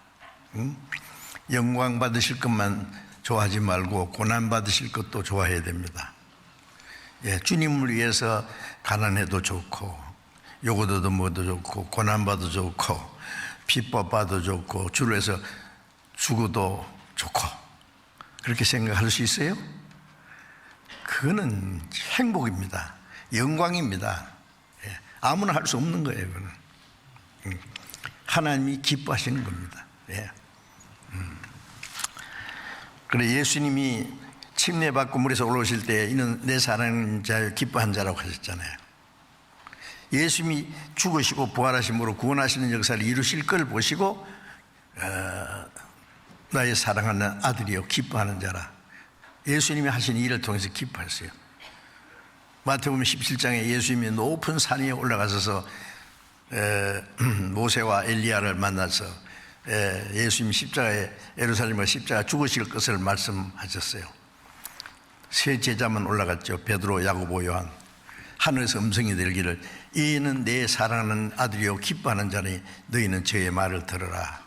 영광 받으실 것만 좋아하지 말고 고난 받으실 것도 좋아해야 됩니다. 예, 주님을 위해서 가난해도 좋고 요거 얻어 먹어도 좋고 고난 받아도 좋고 핍박 받아도 좋고 주를 위해서 죽어도 좋고 그렇게 생각할 수 있어요? 그거는 행복입니다. 영광입니다. 예, 아무나 할 수 없는 거예요. 그거는 하나님이 기뻐하시는 겁니다. 예. 그래 예수님이 침례받고 물에서 올라오실 때 이는 내 사랑하는 자여 기뻐한 자라고 하셨잖아요. 예수님이 죽으시고 부활하심으로 구원하시는 역사를 이루실 걸 보시고 나의 사랑하는 아들이여 기뻐하는 자라. 예수님이 하신 일을 통해서 기뻐했어요. 마태복음 17장에 예수님이 높은 산 위에 올라가셔서 모세와 엘리야를 만나서 예수님이 십자가에 예루살렘의 십자가 죽으실 것을 말씀하셨어요. 세 제자만 올라갔죠. 베드로, 야고보, 요한. 하늘에서 음성이 들기를 이는 내 사랑하는 아들이요 기뻐하는 자니 너희는 저의 말을 들으라.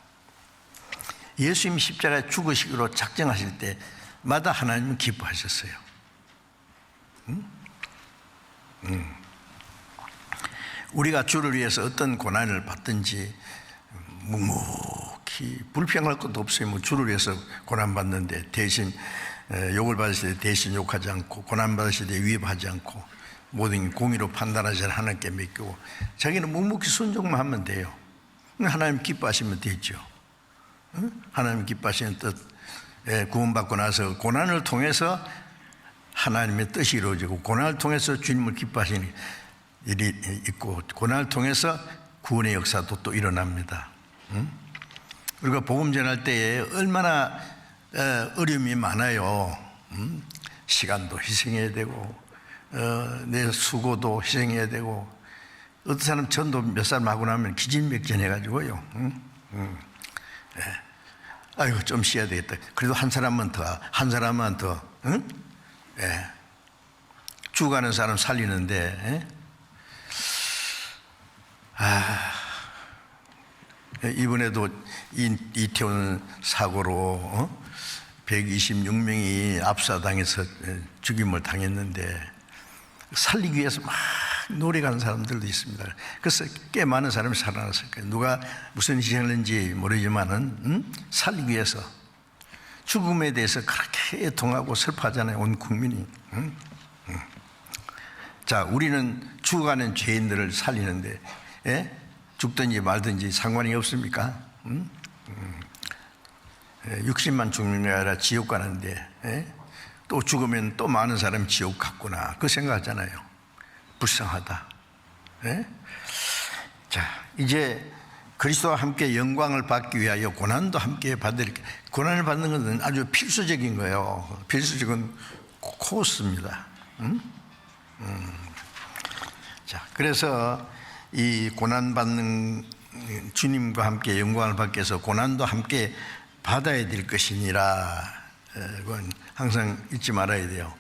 예수님이 십자가에 죽으시기로 작정하실 때마다 하나님은 기뻐하셨어요. 우리가 주를 위해서 어떤 고난을 받든지 묵묵히 불평할 것도 없어요. 뭐 주를 위해서 고난받는데 대신 욕을 받으실 때 대신 욕하지 않고 고난받으실 때 위협하지 않고 모든 공의로 판단하지 않는 하나님께 맡기고 자기는 묵묵히 순종만 하면 돼요. 하나님 기뻐하시면 되죠. 하나님 기뻐하시는 뜻, 구원받고 나서 고난을 통해서 하나님의 뜻이 이루어지고 고난을 통해서 주님을 기뻐하시는 일이 있고 고난을 통해서 구원의 역사도 또 일어납니다. 우리가 복음 전할 때에 얼마나 어려움이 많아요. 시간도 희생해야 되고 내 수고도 희생해야 되고 어떤 사람 전도 몇 사람 하고 나면 기진맥진 해가지고요. 아이고 좀 쉬어야 되겠다. 그래도 한 사람만 더 응? 죽어가는 사람 살리는데 이번에도 이태원 사고로 126명이 압사당해서 죽임을 당했는데 살리기 위해서 막 노력하는 사람들도 있습니다. 그래서 꽤 많은 사람이 살아났을 거예요. 누가 무슨 희생을 했는지 모르지만은 살리기 위해서 죽음에 대해서 그렇게 애통하고 슬퍼하잖아요. 온 국민이. 자, 우리는 죽어가는 죄인들을 살리는데 죽든지 말든지 상관이 없습니까? 60만 죽는 게 아니라 지옥 가는데 또 죽으면 또 많은 사람이 지옥 갔구나 그 생각하잖아요. 불쌍하다. 자, 이제 그리스도와 함께 영광을 받기 위하여 고난도 함께 받을 고난을 받는 것은 아주 필수적인 거예요. 필수적인 코스입니다. 자, 그래서 이 고난 받는 주님과 함께 영광을 받기 위해서 고난도 함께 받아야 될 것이니라. 그건 항상 잊지 말아야 돼요.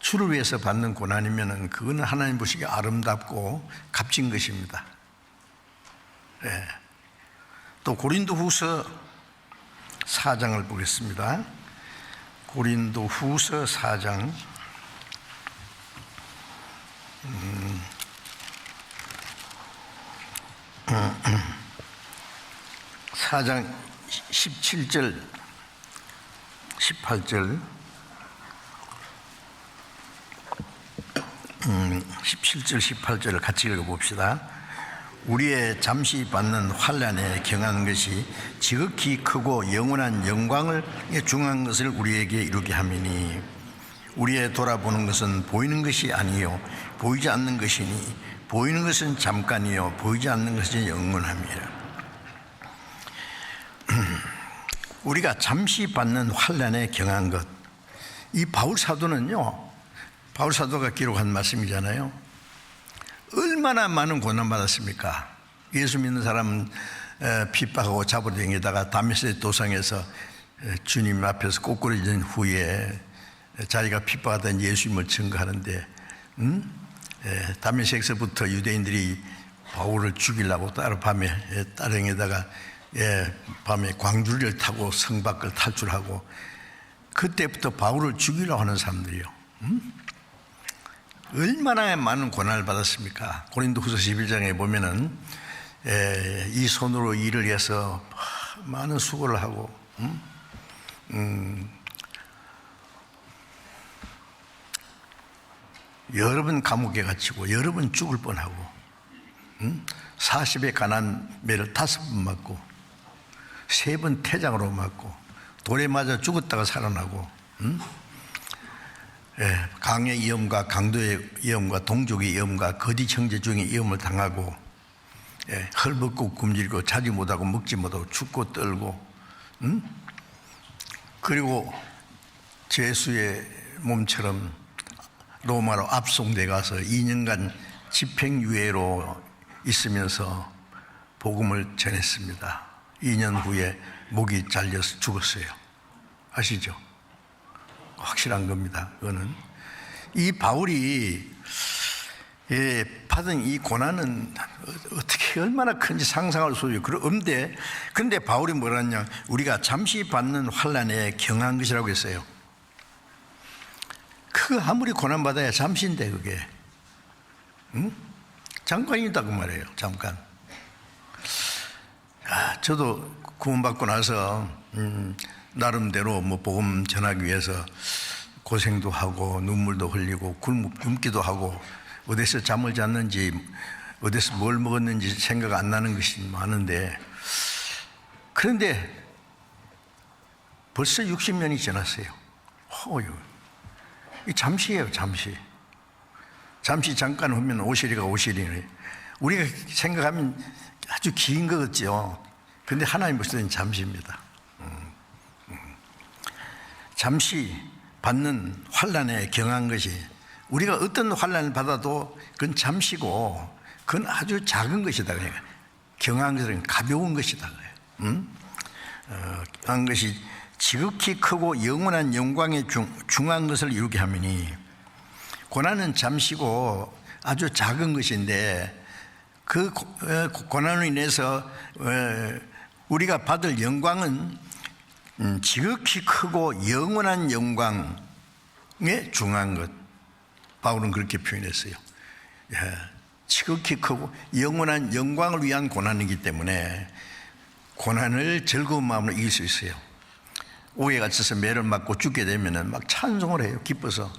주를 위해서 받는 고난이면은 그거는 하나님 보시기에 아름답고 값진 것입니다. 또 고린도후서 4장을 보겠습니다. 고린도후서 4장 4장 17절 18절 17절 18절을 같이 읽어봅시다. 우리의 잠시 받는 환난에 경한 것이 지극히 크고 영원한 영광을 중한 것을 우리에게 이루게 하미니 우리의 돌아보는 것은 보이는 것이 아니요 보이지 않는 것이니 보이는 것은 잠깐이요 보이지 않는 것이 영원함이라. 우리가 잠시 받는 환난에 경한 것, 이 바울 사도는요, 바울 사도가 기록한 말씀이잖아요. 얼마나 많은 고난 받았습니까? 예수 믿는 사람은 핍박하고 잡아당기다가 다메섹 도상에서 주님 앞에서 꼬꾸라진 후에 자기가 핍박하던 예수님을 증거하는데 다메섹에서부터 유대인들이 바울을 죽이려고 밤에 따릉에다가 밤에 광주리를 타고 성 밖을 탈출하고 그때부터 바울을 죽이려고 하는 사람들이요. 얼마나 많은 고난을 받았습니까? 고린도후서 11장에 보면은 이 손으로 일을 해서 많은 수고를 하고 여러 번 감옥에 갇히고 여러 번 죽을 뻔하고 40의 가난 매를 5번 맞고 3번 태장으로 맞고 돌에 맞아 죽었다가 살아나고 강의 위험과 강도의 위험과 동족의 위험과 거짓 형제 중의 위험을 당하고 헐벗고 굶주리고 자지 못하고 먹지 못하고 죽고 떨고 그리고 죄수의 몸처럼 로마로 압송돼 가서 2년간 집행유예로 있으면서 복음을 전했습니다. 2년 후에 목이 잘려서 죽었어요. 아시죠? 확실한 겁니다. 그거는 이 바울이 받은 이 고난은 어떻게 얼마나 큰지 상상할 수 없어요. 그런데 바울이 뭐라냐? 우리가 잠시 받는 환난에 경한 것이라고 했어요. 그 아무리 고난 받아야 잠시인데 그게 잠깐이다 그 말이에요. 잠깐. 저도 구원받고 나서 나름대로 복음 전하기 위해서 고생도 하고 눈물도 흘리고 굶기도 하고 어디서 잠을 잤는지 어디서 뭘 먹었는지 생각 안 나는 것이 많은데 그런데 벌써 60년이 지났어요. 이 잠시예요. 잠시 잠깐 하면 오시리가 오시리네. 우리가 생각하면 아주 긴 것 같죠. 그런데 하나님 볼 때는 잠시입니다. 잠시 받는 환난에 경한 것이 우리가 어떤 환난을 받아도 그건 잠시고 그건 아주 작은 것이다. 그러니까 경한 것은 가벼운 것이다. 한 것이 지극히 크고 영원한 영광에 중한 것을 이루게 하미니 고난은 잠시고 아주 작은 것인데 그 고난으로 인해서 우리가 받을 영광은 지극히 크고 영원한 영광에 중한 것. 바울은 그렇게 표현했어요. 지극히 크고 영원한 영광을 위한 고난이기 때문에 고난을 즐거운 마음으로 이길 수 있어요. 옥에 갇혀서 매를 맞고 죽게 되면은 막 찬송을 해요. 기뻐서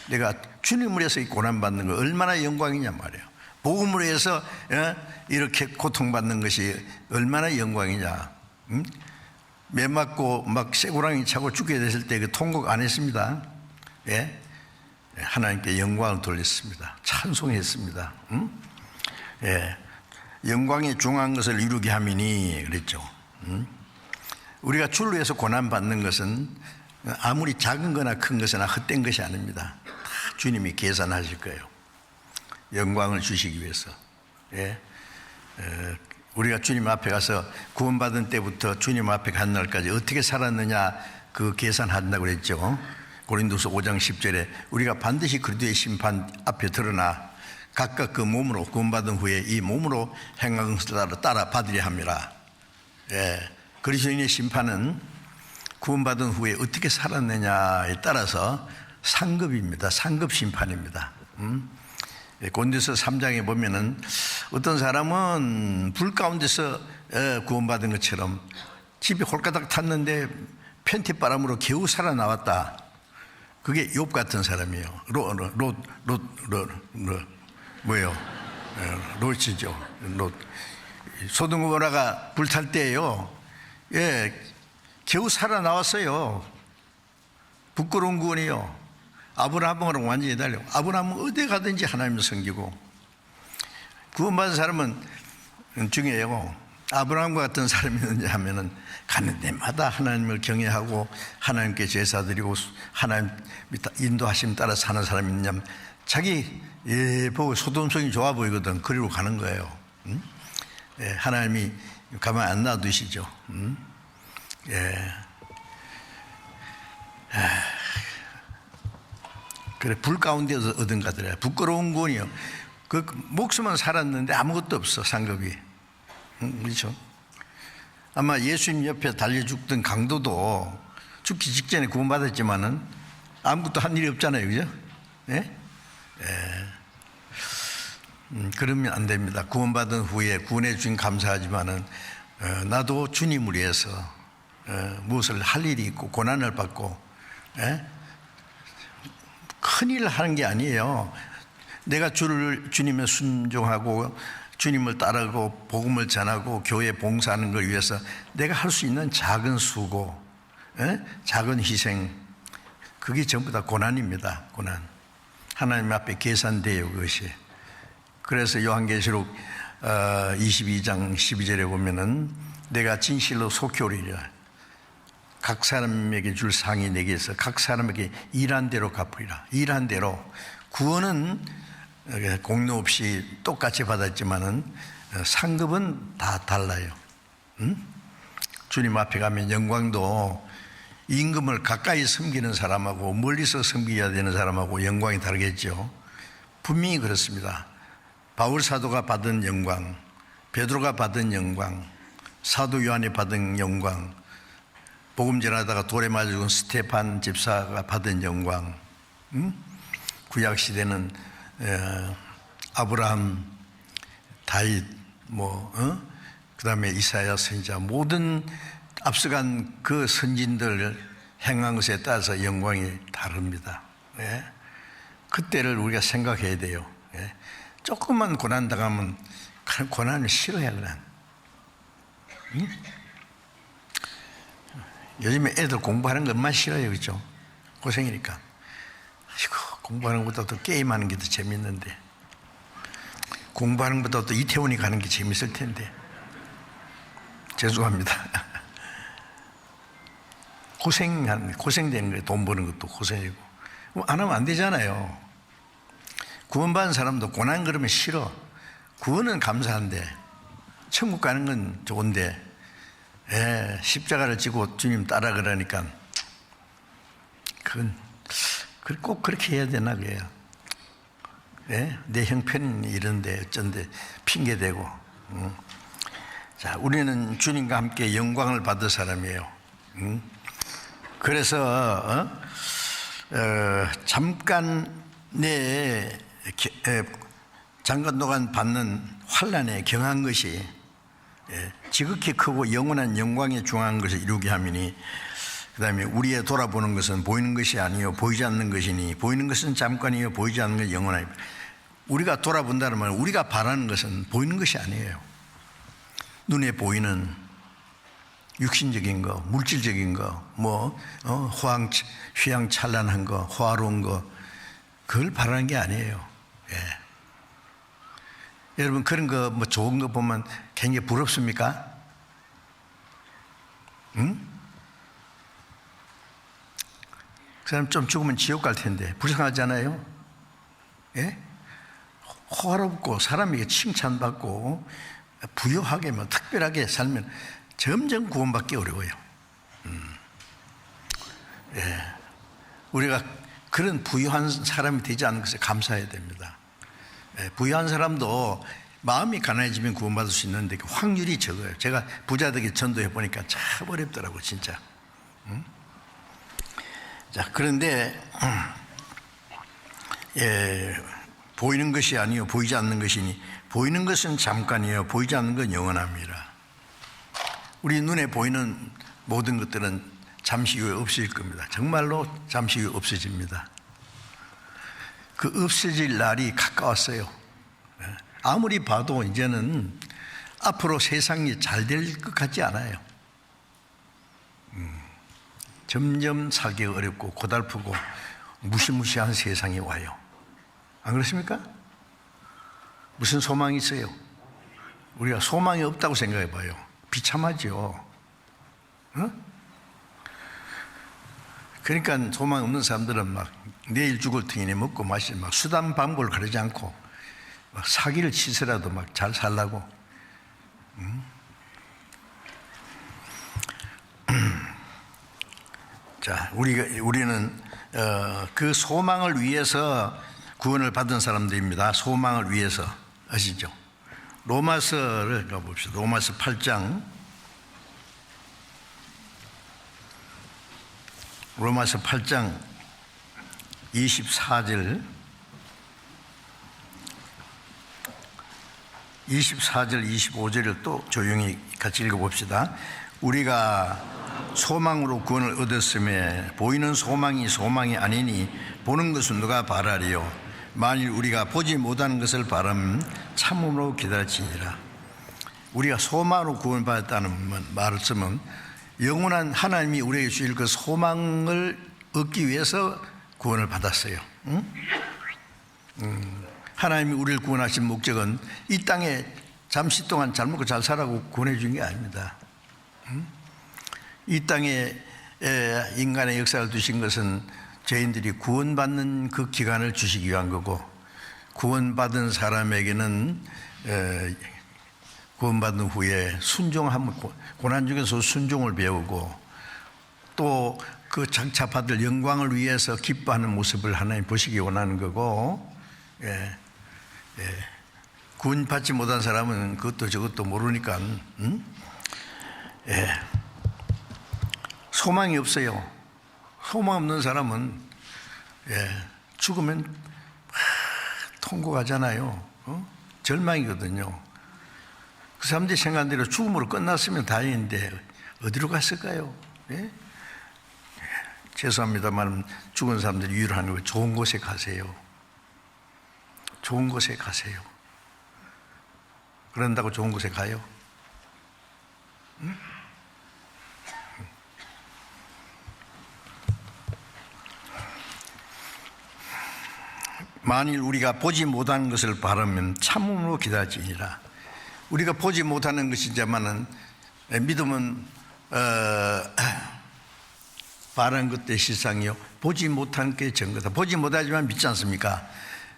내가 주님을 위해서 이 고난 받는 거 얼마나 영광이냐 말이에요. 복음을 위해서 이렇게 고통받는 것이 얼마나 영광이냐. 매 맞고 막 쇠고랑이 차고 죽게 됐을 때 그 통곡 안 했습니다. 하나님께 영광을 돌렸습니다. 찬송했습니다. 영광에 중한 것을 이루게 함이니 그랬죠. 우리가 주를 위해서 고난 받는 것은 아무리 작은 거나 큰 것이나 헛된 것이 아닙니다. 다 주님이 계산하실 거예요. 영광을 주시기 위해서. 우리가 주님 앞에 가서 구원받은 때부터 주님 앞에 간 날까지 어떻게 살았느냐 그 계산한다고 그랬죠. 고린도서 5장 10절에 우리가 반드시 그리스도의 심판 앞에 드러나 각각 그 몸으로 구원받은 후에 이 몸으로 행한 것을 따라 받으려 합니다. 그리스도인의 심판은 구원받은 후에 어떻게 살았느냐에 따라서 상급입니다. 상급 심판입니다. 고린도서 3장에 보면은 어떤 사람은 불 가운데서 구원받은 것처럼 집에 홀가닥 탔는데 편티바람으로 겨우 살아나왔다. 그게 욥 같은 사람이에요. 뭐예요? 롯이죠. 롯. 소돔 고모라가 불탈 때예요. 예, 겨우 살아나왔어요. 부끄러운 구원이요. 아브라함으로 완전히 달려. 아브라함은 어디 가든지 하나님을 섬기고, 구원받은 사람은 중요해요. 아브라함과 같은 사람이 있는지 하면은 가는 데마다 하나님을 경외하고 하나님께 제사드리고 하나님 인도하심 따라 사는 사람이 있냐면 자기 보고 소돔성이 좋아 보이거든. 그리로 가는 거예요. 예, 하나님이 가만 안 놔두시죠. 예. 그래, 불 가운데서 얻은 가더라. 부끄러운 구원이요. 그 목숨은 살았는데 아무것도 없어, 상급이. 그렇죠? 아마 예수님 옆에 달려 죽던 강도도 죽기 직전에 구원받았지만은 아무것도 한 일이 없잖아요, 그죠? 예? 예. 그러면 안 됩니다. 구원받은 후에 구원해 주신 감사하지만은 나도 주님을 위해서 무엇을 할 일이 있고 고난을 받고, 예? 큰일을 하는 게 아니에요. 내가 주님에 순종하고 주님을 따르고 복음을 전하고 교회 봉사하는 걸 위해서 내가 할 수 있는 작은 수고, 작은 희생, 그게 전부 다 고난입니다. 고난. 하나님 앞에 계산돼요, 그것이. 그래서 요한계시록 22장 12절에 보면은 내가 진실로 속히 오리라. 각 사람에게 줄 상이 내게서 각 사람에게 일한 대로 갚으리라. 일한 대로. 구원은 공로 없이 똑같이 받았지만은 상급은 다 달라요. 주님 앞에 가면 영광도 임금을 가까이 섬기는 사람하고 멀리서 섬겨야 되는 사람하고 영광이 다르겠죠. 분명히 그렇습니다. 바울 사도가 받은 영광, 베드로가 받은 영광, 사도 요한이 받은 영광, 복음 전하다가 돌에 맞아 죽은 스테판 집사가 받은 영광, 구약 시대는 아브라함, 다윗, 그다음에 이사야 선지자, 모든 앞서간 그 선진들 행한 것에 따라서 영광이 다릅니다. 예? 그때를 우리가 생각해야 돼요. 예? 조금만 고난 당하면 고난을 싫어해. 그냥. 요즘에 애들 공부하는 것만 싫어요, 그렇죠? 고생이니까. 아이고, 공부하는 것보다 더 게임하는 게 더 재밌는데, 공부하는 것보다 더 이태원이 가는 게 재밌을 텐데. 죄송합니다. 고생되는 거예요. 돈 버는 것도 고생이고. 안 하면 안 되잖아요. 구원받은 사람도 고난 그러면 싫어. 구원은 감사한데, 천국 가는 건 좋은데, 십자가를 지고 주님 따라 그러니까, 그건 꼭 그렇게 해야 되나, 그래요. 내 형편이 이런데, 어쩐데, 핑계대고. 자, 우리는 주님과 함께 영광을 받을 사람이에요. 그래서 잠깐 동안 받는 환난에 경한 것이 지극히 크고 영원한 영광에 중한 것을 이루게 하미니, 그 다음에 우리의 돌아보는 것은 보이는 것이 아니요 보이지 않는 것이니, 보이는 것은 잠깐이요 보이지 않는 것이 영원하니. 우리가 돌아본다는 말은 우리가 바라는 것은 보이는 것이 아니에요. 눈에 보이는 육신적인 거, 물질적인 거, 휘황찬란한 거, 화로운 거, 그걸 바라는 게 아니에요. 예. 여러분, 그런 거, 좋은 거 보면 굉장히 부럽습니까? 응? 그 사람 좀 죽으면 지옥 갈 텐데, 불쌍하지 않아요? 예? 호화롭고, 사람에게 칭찬받고, 부유하게, 특별하게 살면 점점 구원받기 어려워요. 예. 우리가 그런 부유한 사람이 되지 않는 것에 감사해야 됩니다. 예. 부유한 사람도 마음이 가난해지면 구원받을 수 있는데 그 확률이 적어요. 제가 부자들에게 전도해 보니까 참 어렵더라고, 진짜. 자, 그런데 보이는 것이 아니요 보이지 않는 것이니, 보이는 것은 잠깐이요 보이지 않는 건 영원합니다. 우리 눈에 보이는 모든 것들은 잠시 후에 없어질 겁니다. 정말로 잠시 후에 없어집니다. 그 없어질 날이 가까웠어요. 아무리 봐도 이제는 앞으로 세상이 잘 될 것 같지 않아요. 점점 살기가 어렵고 고달프고 무시무시한 세상이 와요. 안 그렇습니까? 무슨 소망이 있어요? 우리가 소망이 없다고 생각해 봐요. 비참하죠. 그러니까 소망 없는 사람들은 막 내일 죽을 터이니 먹고 마시고 막 수단 방법을 가리지 않고 막 사기를 치서라도 막 잘 살라고. 자, 우리는 그 소망을 위해서 구원을 받은 사람들입니다. 소망을 위해서. 아시죠? 로마서를 가봅시다. 로마서 8장. 로마서 8장 24절 25절을 또 조용히 같이 읽어봅시다. 우리가 소망으로 구원을 얻었음에 보이는 소망이 소망이 아니니 보는 것은 누가 바라리요. 만일 우리가 보지 못하는 것을 바라면 참음으로 기다릴지니라. 우리가 소망으로 구원받았다는 말을 쓰면 영원한 하나님이 우리에게 주실 그 소망을 얻기 위해서 구원을 받았어요. 하나님이 우리를 구원하신 목적은 이 땅에 잠시 동안 잘 먹고 잘 살라고 구원해 준 게 아닙니다. 이 땅에 인간의 역사를 두신 것은 죄인들이 구원받는 그 기간을 주시기 위한 거고, 구원받은 사람에게는 구원받은 후에 순종하면 고난 중에서 순종을 배우고 또 그 장차 받을 영광을 위해서 기뻐하는 모습을 하나님 보시기 원하는 거고, 구원받지 못한 사람은 그것도 저것도 모르니까 소망이 없어요. 소망 없는 사람은 죽으면 통곡하잖아요. 절망이거든요. 그 사람들이 생각한 대로 죽음으로 끝났으면 다행인데 어디로 갔을까요? 죄송합니다만 죽은 사람들이 위로하는 거, 좋은 곳에 가세요. 좋은 곳에 가세요. 그런다고 좋은 곳에 가요? 만일 우리가 보지 못하는 것을 바라면 참음으로 기다리니라. 우리가 보지 못하는 것이지만은 믿음은 바라는 것들의 실상이요 보지 못한 게 전거다. 보지 못하지만 믿지 않습니까?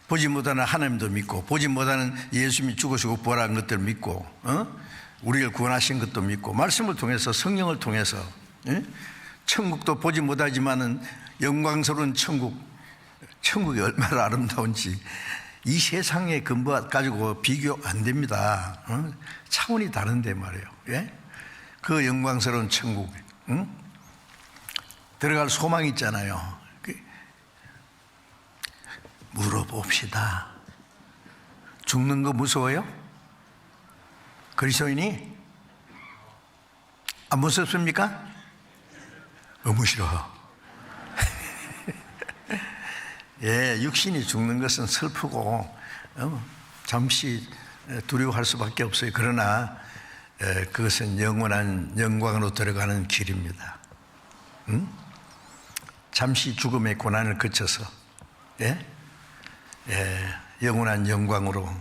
보지 못하는 하나님도 믿고, 보지 못하는 예수님이 죽으시고 부활한 것들을 믿고, 우리를 구원하신 것도 믿고, 말씀을 통해서, 성령을 통해서, 천국도 보지 못하지만은 영광스러운 천국이 얼마나 아름다운지 이 세상의 근거 가지고 비교 안 됩니다. 차원이 다른데 말이에요. 그 영광스러운 천국, 들어갈 소망이 있잖아요. 물어봅시다. 죽는 거 무서워요? 그리스도인이 안 무섭습니까? 너무 싫어. 육신이 죽는 것은 슬프고 잠시 두려워할 수밖에 없어요. 그러나 그것은 영원한 영광으로 들어가는 길입니다. 잠시 죽음의 고난을 거쳐서 영원한 영광으로.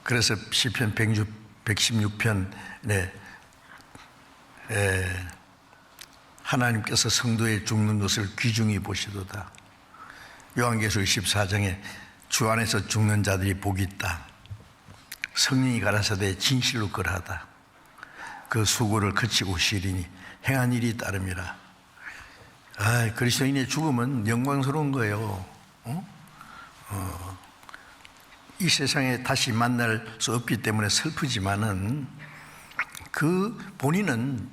그래서 시편 116편에 하나님께서 성도의 죽는 것을 귀중히 보시도다. 요한계시록 14장에 주 안에서 죽는 자들이 복이 있다. 성령이 가라사대 진실로 그러하다. 그 수고를 그치고 시리니 행한 일이 따름이라. 그리스도인의 죽음은 영광스러운 거예요. 이 세상에 다시 만날 수 없기 때문에 슬프지만은 그 본인은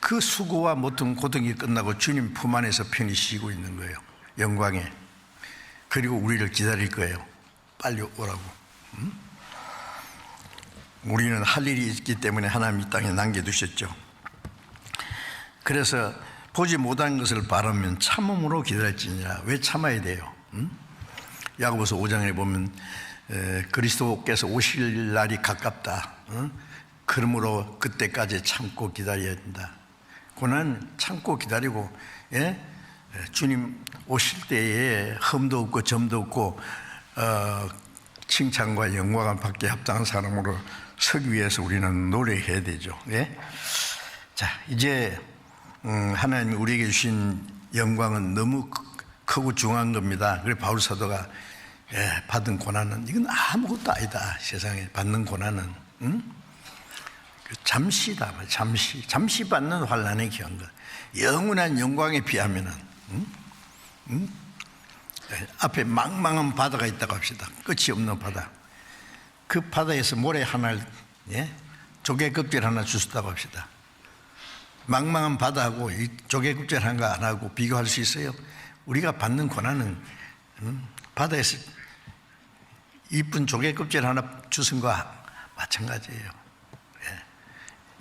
그 수고와 모든 고통이 끝나고 주님 품 안에서 편히 쉬고 있는 거예요. 영광에. 그리고 우리를 기다릴 거예요. 빨리 오라고. 우리는 할 일이 있기 때문에 하나님 이 땅에 남겨두셨죠. 그래서 보지 못한 것을 바라면 참음으로 기다릴지니라. 왜 참아야 돼요? 야고보서 5장에 보면 그리스도께서 오실 날이 가깝다. 그러므로 그때까지 참고 기다려야 된다. 고난 참고 기다리고, 주님 오실 때에 흠도 없고 점도 없고 칭찬과 영광을 받게 합당한 사람으로 서기 위해서 우리는 노력해야 되죠. 자, 이제 하나님이 우리에게 주신 영광은 너무 크고 중요한 겁니다. 그래서 바울 사도가 받은 고난은 이건 아무것도 아니다. 세상에 받는 고난은 잠시다. 잠시 받는 환난에 귀한 것. 영원한 영광에 비하면은 앞에 망망한 바다가 있다고 합시다. 끝이 없는 바다. 그 바다에서 모래 하나를, 조개 껍질 하나 주셨다고 합시다. 망망한 바다하고 이 조개 껍질 하나 안 하고 비교할 수 있어요? 우리가 받는 고난은 바다에서 이쁜 조개 껍질 하나 주신 거와 마찬가지예요.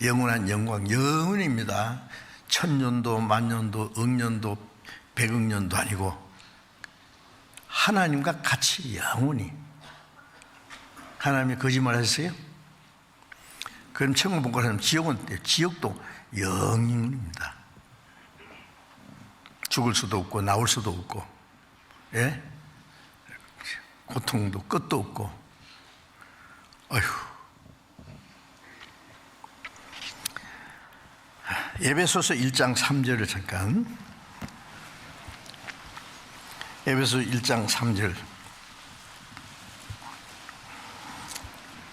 영원한 영광, 영원입니다. 천년도, 만년도, 억년도, 백억년도 아니고 하나님과 같이 영원히. 하나님이 거짓말 했어요? 그럼 천국 못 가면 지옥은 어때요? 지옥도 영원입니다. 죽을 수도 없고 나올 수도 없고, 고통도 끝도 없고. 어휴. 에베소서 1장 3절을 잠깐. 에베소 1장 3절.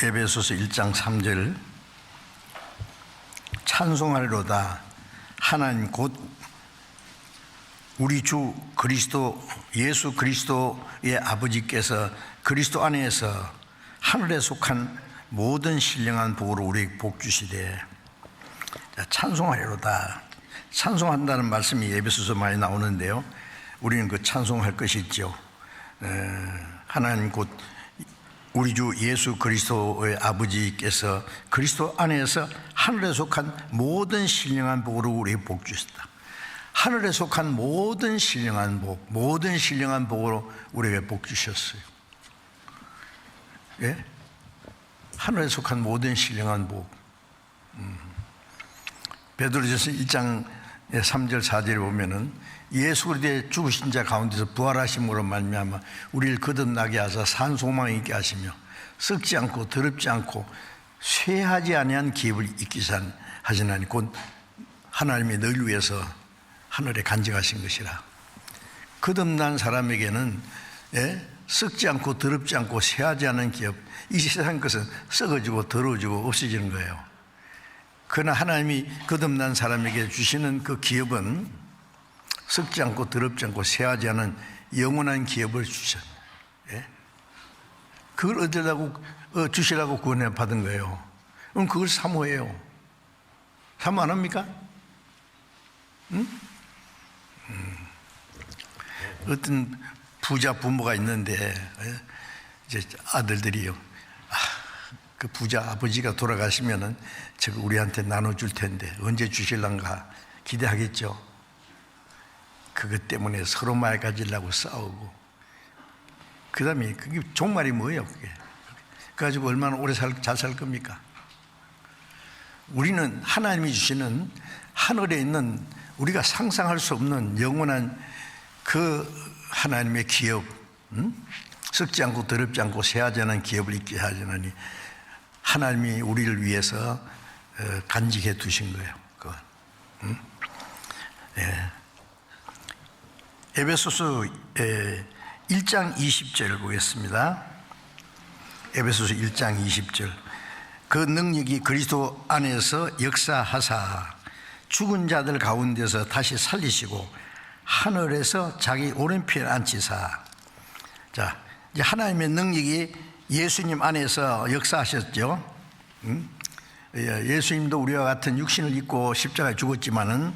에베소서 1장 3절. 찬송하리로다. 하나님 곧 우리 주 그리스도 예수 그리스도의 아버지께서 그리스도 안에서 하늘에 속한 모든 신령한 복으로 우리에게 복 주시되. 찬송하리로다. 찬송한다는 말씀이 에베소서 많이 나오는데요. 우리는 그 찬송할 것이 있죠. 하나님 곧 우리 주 예수 그리스도의 아버지께서 그리스도 안에서 하늘에 속한 모든 신령한 복으로 우리에게 복 주셨다. 하늘에 속한 모든 신령한 복, 모든 신령한 복으로 우리에게 복 주셨어요. 하늘에 속한 모든 신령한 복. 베드로전서 1장 3절 4절에 보면은 예수 그리스도의 죽으신 자 가운데서 부활하심으로 말미암아 우리를 거듭나게 하사 산 소망 있게 하시며 썩지 않고 더럽지 않고 쇠하지 아니한 기업을 잊기 하시나니 곧 하나님이 너희를 위해서 하늘에 간직하신 것이라. 거듭난 사람에게는 썩지 않고 더럽지 않고 쇠하지 않은 기업, 이 세상 것은 썩어지고 더러워지고 없어지는 거예요. 그러나 하나님이 거듭난 사람에게 주시는 그 기업은 썩지 않고 더럽지 않고 쇠하지 않은 영원한 기업을 주셨어요. 그걸 얻으려고 주시라고 구원해 받은 거예요. 그럼 그걸 사모해요. 사모 안 합니까? 어떤 부자 부모가 있는데 이제 아들들이요. 그 부자 아버지가 돌아가시면은 저거 우리한테 나눠줄 텐데 언제 주실란가 기대하겠죠. 그것 때문에 서로 말 가지려고 싸우고. 그 다음에 그게 종말이 뭐예요? 그게 그래가지고 얼마나 오래 잘 살 겁니까? 우리는 하나님이 주시는 하늘에 있는 우리가 상상할 수 없는 영원한 그 하나님의 기업, 썩지 않고 더럽지 않고 쇠하지 않은 기업을 있게 하시나니 하나님이 우리를 위해서 간직해 두신 거예요. 에베소서 1장 20절 보겠습니다. 에베소서 1장 20절. 그 능력이 그리스도 안에서 역사하사 죽은 자들 가운데서 다시 살리시고 하늘에서 자기 오른편에 앉히사. 자, 이제 하나님의 능력이 예수님 안에서 역사하셨죠. 예수님도 우리와 같은 육신을 입고 십자가에 죽었지만은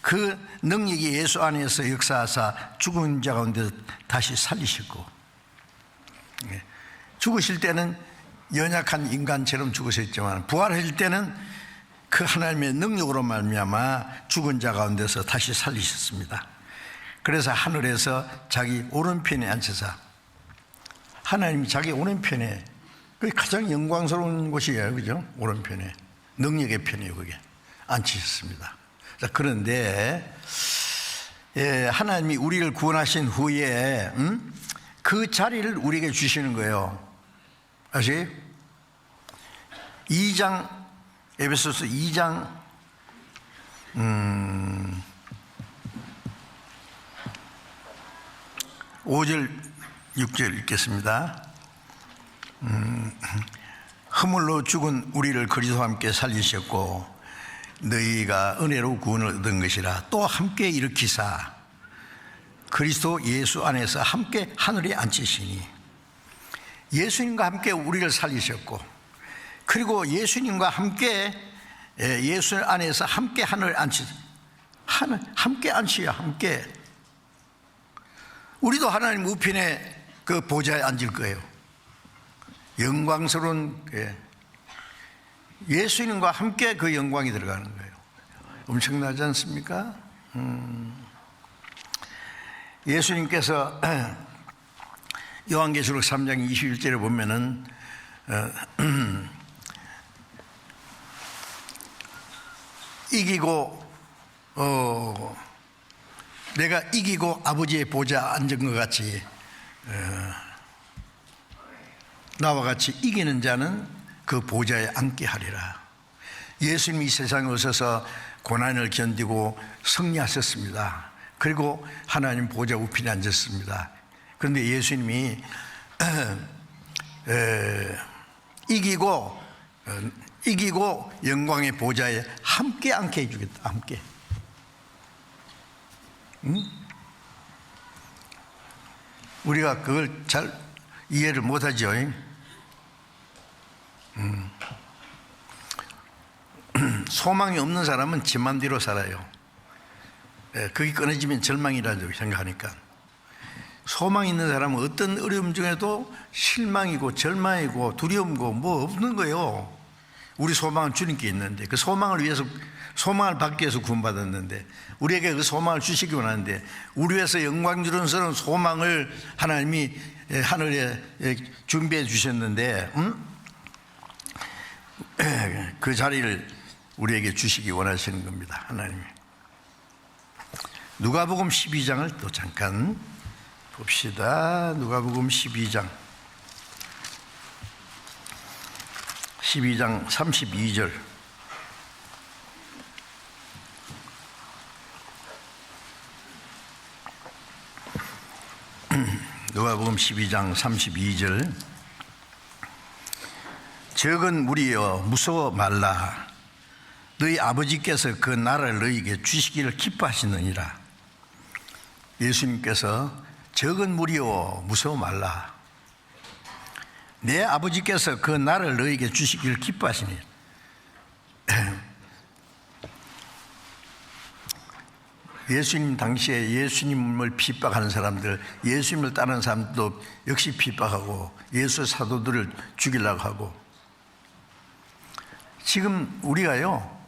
그 능력이 예수 안에서 역사하사 죽은 자 가운데 다시 살리시고, 죽으실 때는 연약한 인간처럼 죽으셨지만 부활하실 때는 그 하나님의 능력으로 말미암아 죽은 자 가운데서 다시 살리셨습니다. 그래서 하늘에서 자기 오른편에 앉혀서 하나님이 자기 오른편에, 그게 가장 영광스러운 곳이에요. 그죠? 오른편에. 능력의 편이에요. 그게. 앉히셨습니다. 자, 그런데 하나님이 우리를 구원하신 후에 그 자리를 우리에게 주시는 거예요. 아시죠? 2장, 에베소서 2장 5절 6절 읽겠습니다. 허물로 죽은 우리를 그리스도와 함께 살리셨고 너희가 은혜로 구원을 얻은 것이라. 또 함께 일으키사 그리스도 예수 안에서 함께 하늘에 앉히시니. 예수님과 함께 우리를 살리셨고, 그리고 예수님과 함께 예수 안에서 함께 하늘에 함께 앉히야. 함께 우리도 하나님 우편에 그 보좌에 앉을 거예요. 영광스러운 예수님과 함께 그 영광이 들어가는 거예요. 엄청나지 않습니까? 예수님께서 요한계시록 3장 21절에 보면은 이기고 내가 이기고 아버지의 보좌에 앉은 것 같이 나와 같이 이기는 자는 그 보좌에 앉게 하리라. 예수님이 이 세상에 오셔서 고난을 견디고 승리하셨습니다. 그리고 하나님 보좌 우편에 앉았습니다. 그런데 예수님이 이기고 영광의 보좌에 함께 앉게 해주겠다. 함께. 우리가 그걸 잘 이해를 못하죠. 소망이 없는 사람은 지 맘대로 살아요. 그게 끊어지면 절망이라고 생각하니까. 소망이 있는 사람은 어떤 어려움 중에도 실망이고 절망이고 두려움이고 뭐 없는 거예요. 우리 소망은 주님께 있는데, 그 소망을 위해서, 소망을 받기 위해서 구원받았는데, 우리에게 그 소망을 주시기 원하는데, 우리 위해서 영광스러운 소망을 하나님이 하늘에 준비해 주셨는데, 그 자리를 우리에게 주시기 원하시는 겁니다. 하나님이. 누가복음 12장을 또 잠깐 봅시다. 누가복음 12장 32절. 누가복음 12장 32절. 적은 무리여 무서워 말라. 너희 아버지께서 그 나라를 너희에게 주시기를 기뻐하시느니라. 예수님께서 적은 무리여 무서워 말라. 내 아버지께서 그 나라를 너희에게 주시기를 기뻐하시니. 예수님 당시에 예수님을 핍박하는 사람들, 예수님을 따르는 사람들도 역시 핍박하고 예수 사도들을 죽이려고 하고. 지금 우리가요,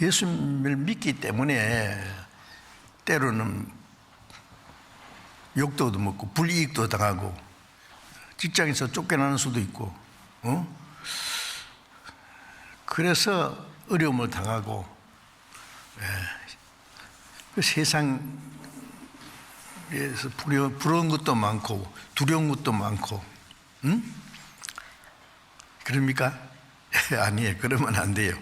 예수님을 믿기 때문에 때로는 욕도 먹고 불이익도 당하고 직장에서 쫓겨나는 수도 있고, 그래서 어려움을 당하고, 그 세상에서 부러운 것도 많고 두려운 것도 많고, 그럽니까? 아니에요. 그러면 안 돼요.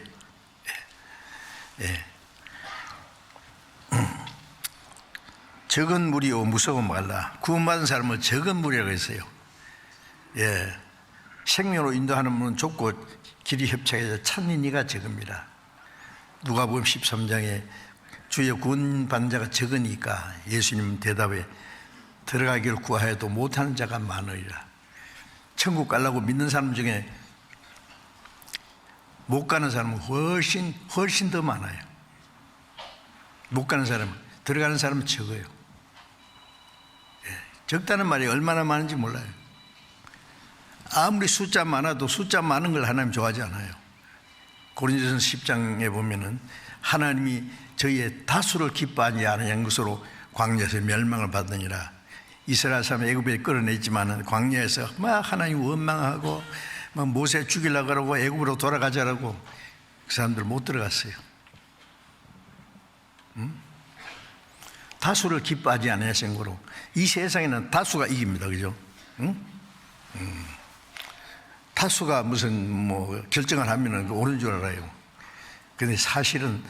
적은 무리요 무서워 말라. 구원받은 사람을 적은 무리라고 했어요. 생명으로 인도하는 문은 좁고 길이 협착해서 찾는 이가 적습니다. 누가복음 13장에 주의 구원받는 자가 적으니까 예수님 대답에 들어가기를 구하여도 못하는 자가 많으리라. 천국 가려고 믿는 사람 중에 못 가는 사람은 훨씬 더 많아요. 못 가는 사람, 들어가는 사람은 적어요. 적다는 말이 얼마나 많은지 몰라요. 아무리 숫자 많아도 숫자 많은 걸 하나님 좋아하지 않아요. 고린도전서 10장에 보면은 하나님이 저희의 다수를 기뻐하지 않으신 것으로 광야에서 멸망을 받으니라. 이스라엘 사람 애굽에 끌어냈지만은 광야에서 막 하나님 원망하고 막 모세 죽이려고 그러고 애굽으로 돌아가자라고 그 사람들 못 들어갔어요. 다수를 기뻐하지 않아야 생고로 이 세상에는 다수가 이깁니다. 그죠? 다수가 무슨 뭐 결정을 하면은 옳은 줄 알아요. 근데 사실은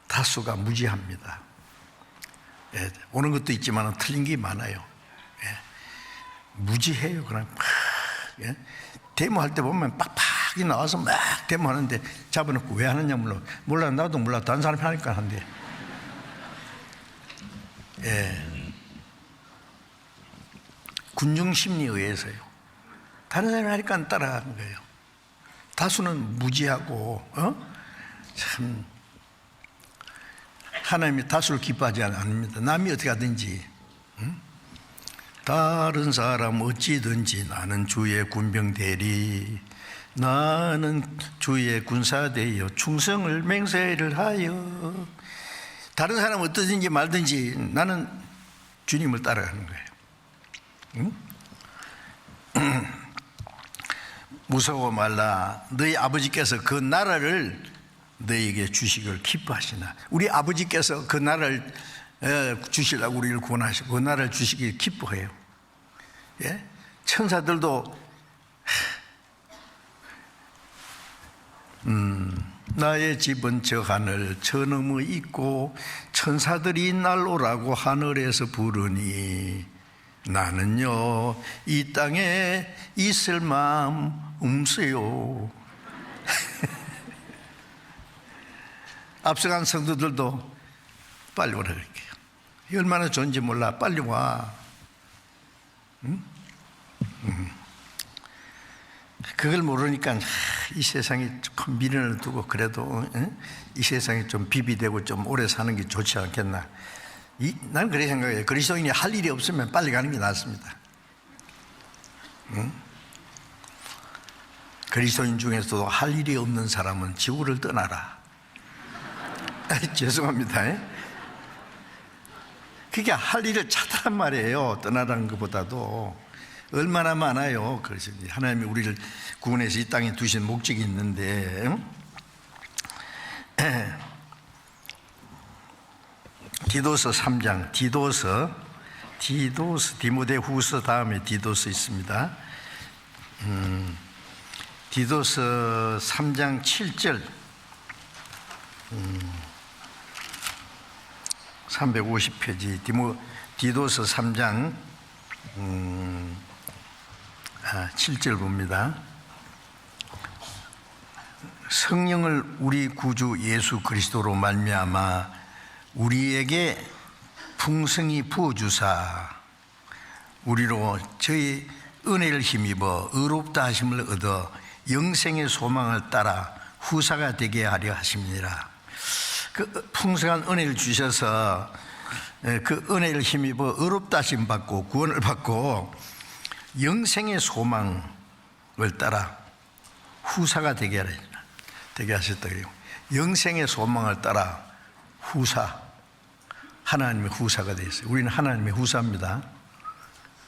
다수가 무지합니다. 예, 오는 것도 있지만 틀린 게 많아요. 예, 무지해요. 그냥 막 예? 데모할 때 보면 빡빡이 나와서 막 데모하는데 잡아놓고 왜 하느냐 몰라 나도 몰라 다른 사람이 하니까 한대. 예. 군중 심리에 의해서요. 다른 사람이 하니까 따라가는 거예요. 다수는 무지하고 참 하나님이 다수를 기뻐하지 않습니다. 남이 어떻게 하든지 다른 사람 어찌든지 나는 주의 군병 되리 나는 주의 군사 되어 충성을 맹세를 하여 다른 사람 어떠든지 말든지 나는 주님을 따라가는 거예요. 무서워 말라 너희 아버지께서 그 나라를 너희에게 주시기를 기뻐하시나 우리 아버지께서 그 나라를 주시려고 우리를 구원하시고 그 나라를 주시길 기뻐해요. 예? 천사들도 나의 집은 저 하늘 저 너머 있고 천사들이 날 오라고 하늘에서 부르니 나는요 이 땅에 있을 마음 없어요. 앞서간 성도들도 빨리 오라 그럴게요. 얼마나 좋은지 몰라. 빨리 와. 그걸 모르니까 이 세상에 큰 미련을 두고 그래도 이 세상에 좀 비비되고 좀 오래 사는 게 좋지 않겠나. 난 그렇게 생각해요. 그리스도인이 할 일이 없으면 빨리 가는 게 낫습니다. 그리스도인 중에서도 할 일이 없는 사람은 지구를 떠나라. 죄송합니다. 그게 할 일을 찾으란 말이에요. 떠나라는 것보다도 얼마나 많아요. 그래서 하나님이 우리를 구원해서 이 땅에 두신 목적이 있는데 디도서 3장 디모데후서 다음에 디도서 있습니다. 디도서 3장 7절 350페이지 디도서 3장 7절 봅니다. 성령을 우리 구주 예수 그리스도로 말미암아 우리에게 풍성히 부어주사 우리로 저희 은혜를 힘입어 의롭다 하심을 얻어 영생의 소망을 따라 후사가 되게 하려 하십니다. 그 풍성한 은혜를 주셔서 그 은혜를 힘입어 의롭다 하심 받고 구원을 받고 영생의 소망을 따라 후사가 되게 하셨다 그래요. 영생의 소망을 따라 후사, 하나님의 후사가 되었어요. 우리는 하나님의 후사입니다.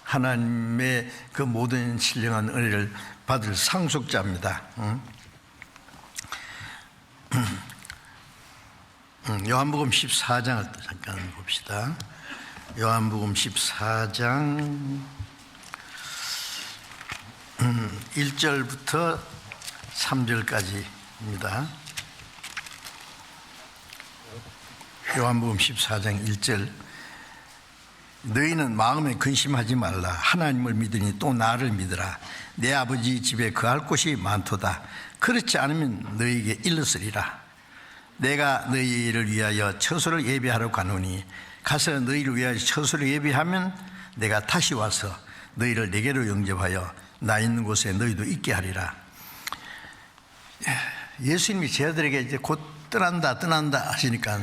하나님의 그 모든 신령한 은혜를 받을 상속자입니다. 요한복음 14장을 잠깐 봅시다. 요한복음 14장 1절부터 3절까지입니다. 요한복음 14장 1절 너희는 마음에 근심하지 말라. 하나님을 믿으니 또 나를 믿으라. 내 아버지 집에 거할 곳이 많도다. 그렇지 않으면 너희에게 일렀으리라. 내가 너희를 위하여 처소를 예비하러 가노니 가서 너희를 위하여 처소를 예비하면 내가 다시 와서 너희를 내게로 영접하여 나 있는 곳에 너희도 있게 하리라. 예수님이 제 아들에게 이제 곧 떠난다 하시니까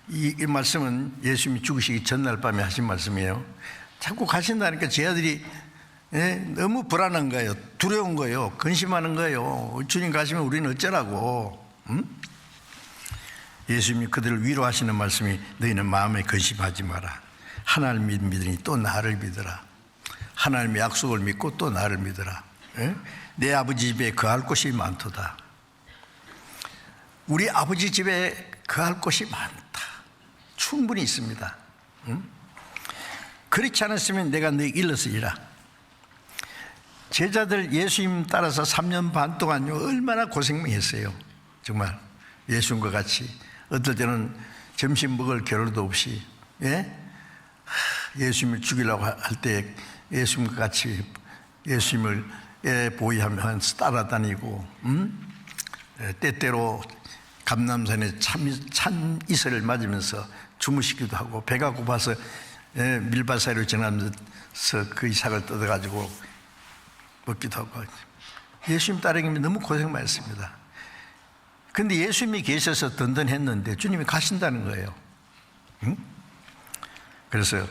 이 말씀은 예수님이 죽으시기 전날 밤에 하신 말씀이에요. 자꾸 가신다니까 제 아들이 너무 불안한 거예요. 두려운 거예요. 근심하는 거예요. 주님 가시면 우리는 어쩌라고. 예수님이 그들을 위로하시는 말씀이 너희는 마음에 근심하지 마라. 하나님을 믿으니 또 나를 믿어라. 하나님의 약속을 믿고 또 나를 믿어라. 예? 내 아버지 집에 거할 곳이 많도다. 우리 아버지 집에 거할 곳이 많다. 충분히 있습니다. 응? 그렇지 않았으면 내가 너희 일러서리라. 제자들 예수님 따라서 3년 반 동안요 얼마나 고생만 했어요. 정말 예수님과 같이 어떨 때는 점심 먹을 겨를도 없이, 예? 예수님을 죽이려고 할 때 예수님과 같이 예수님을 보위하면서 따라다니고, 때때로 감람산에 찬 이슬을 맞으면서 주무시기도 하고, 배가 고파서 밀밭 사이로 지나면서 그 이삭을 뜯어가지고 먹기도 하고, 예수님 따르기 너무 고생 많습니다. 근데 예수님이 계셔서 든든했는데 주님이 가신다는 거예요. 응? 그래서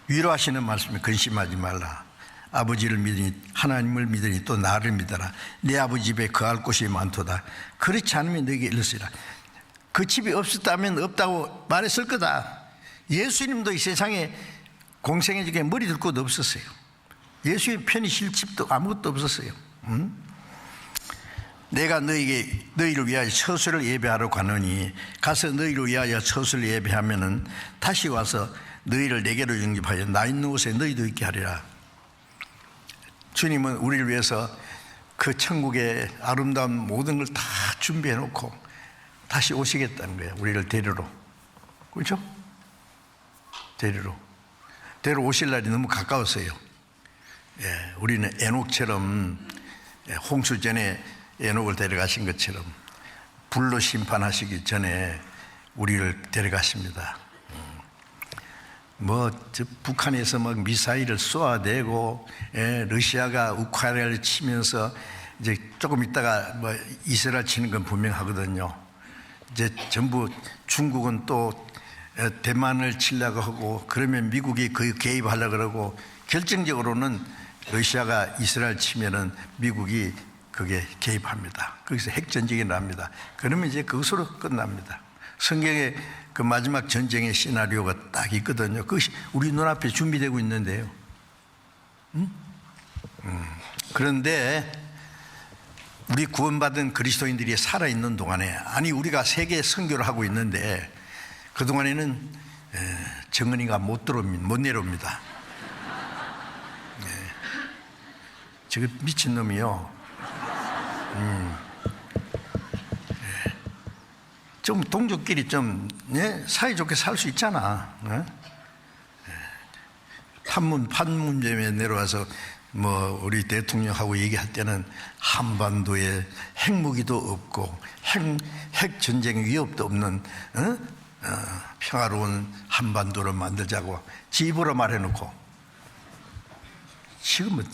위로하시는 말씀에 근심하지 말라. 아버지를 믿으니, 하나님을 믿으니 또 나를 믿어라. 내 아버지 집에 거할 곳이 많도다. 그렇지 않으면 너에게 일러쓰리라. 그 집이 없었다면 없다고 말했을 거다. 예수님도 이 세상에 공생애 중에 머리 들 곳 없었어요. 예수의 편히 쉴 집도 아무것도 없었어요. 내가 너희를 위하여 처소를 예배하러 가느니, 가서 너희를 위하여 처소를 예배하면은 다시 와서 너희를 내게로 영접하여 나 있는 곳에 너희도 있게 하리라. 주님은 우리를 위해서 그 천국의 아름다운 모든 걸 다 준비해 놓고 다시 오시겠다는 거예요. 우리를 데리러. 그렇죠? 데리러 오실 날이 너무 가까웠어요. 예, 우리는 에녹처럼, 홍수 전에 에녹을 데려가신 것처럼 불로 심판하시기 전에 우리를 데려가십니다. 북한에서 막 미사일을 쏘아대고, 러시아가 우크라이나를 치면서 이제 조금 있다가 이스라엘 치는 건 분명하거든요. 이제 전부 중국은 또 대만을 치려고 하고, 그러면 미국이 거의 개입하려고 그러고, 결정적으로는 러시아가 이스라엘 치면은 미국이 그게 개입합니다. 거기서 핵전쟁이 납니다. 그러면 이제 그것으로 끝납니다. 성경에 그 마지막 전쟁의 시나리오가 딱 있거든요. 그것이 우리 눈앞에 준비되고 있는데요. 그런데 우리 구원받은 그리스도인들이 살아있는 동안에, 아니 우리가 세계 선교를 하고 있는데 그동안에는 정은이가 못 내려옵니다. 저거 미친놈이요. 좀 동족끼리 좀 사이좋게 살 수 있잖아. 판문점에 내려와서 우리 대통령하고 얘기할 때는 한반도에 핵무기도 없고 핵 전쟁 위협도 없는 평화로운 한반도를 만들자고 집으로 말해놓고, 지금은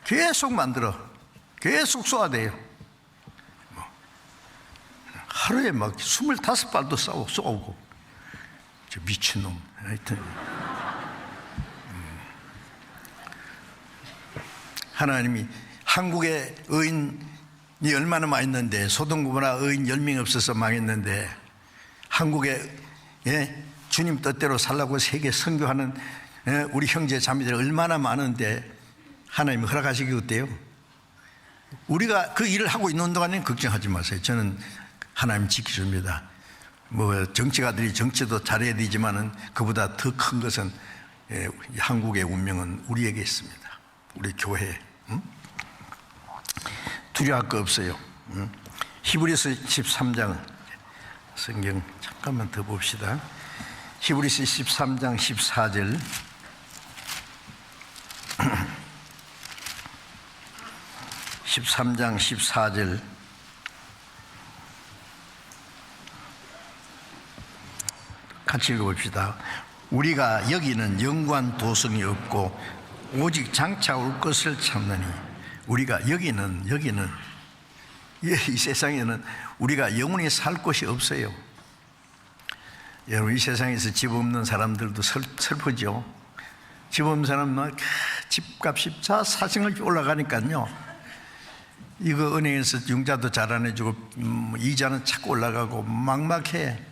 계속 만들어, 계속 쏘아대요. 하루에 막 25발도 쏘고. 저 미친놈. 하여튼 하나님이 한국에 의인이 얼마나 많이 있는데, 소돔고모라 의인 10명 없어서 망했는데, 한국에 주님 뜻대로 살라고 세계 선교하는 우리 형제 자매들 얼마나 많은데 하나님이 허락하시기 어때요? 우리가 그 일을 하고 있는 동안에는 걱정하지 마세요. 저는 하나님 지켜줍니다. 정치가들이 정치도 잘해야 되지만은 그보다 더 큰 것은 한국의 운명은 우리에게 있습니다. 우리 교회. 두려워할 거 없어요. 히브리서 13장 성경 잠깐만 더 봅시다. 히브리서 13장 14절. (13장 14절) 같이 읽어봅시다. 우리가 여기는 영관 도성이 없고 오직 장차 올 것을 찾느니. 우리가 여기는 이 세상에는 우리가 영원히 살 곳이 없어요. 여러분, 이 세상에서 집 없는 사람들도 슬프죠. 집 없는 사람은 집값이 사승을 올라가니까요. 이거 은행에서 융자도 잘 안 해주고 이자는 자꾸 올라가고 막막해.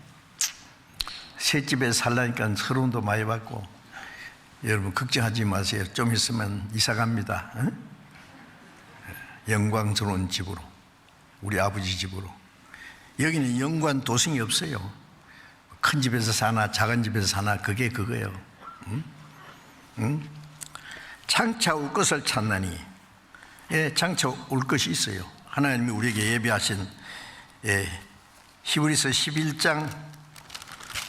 새 집에 살라니까 서러움도 많이 받고. 여러분 걱정하지 마세요. 좀 있으면 이사 갑니다. 영광스러운 집으로, 우리 아버지 집으로. 여기는 영관 도성이 없어요. 큰 집에서 사나 작은 집에서 사나 그게 그거예요. 장차 올 것을 찾나니. 예, 장차 올 것이 있어요. 하나님이 우리에게 예비하신, 예, 히브리서 11장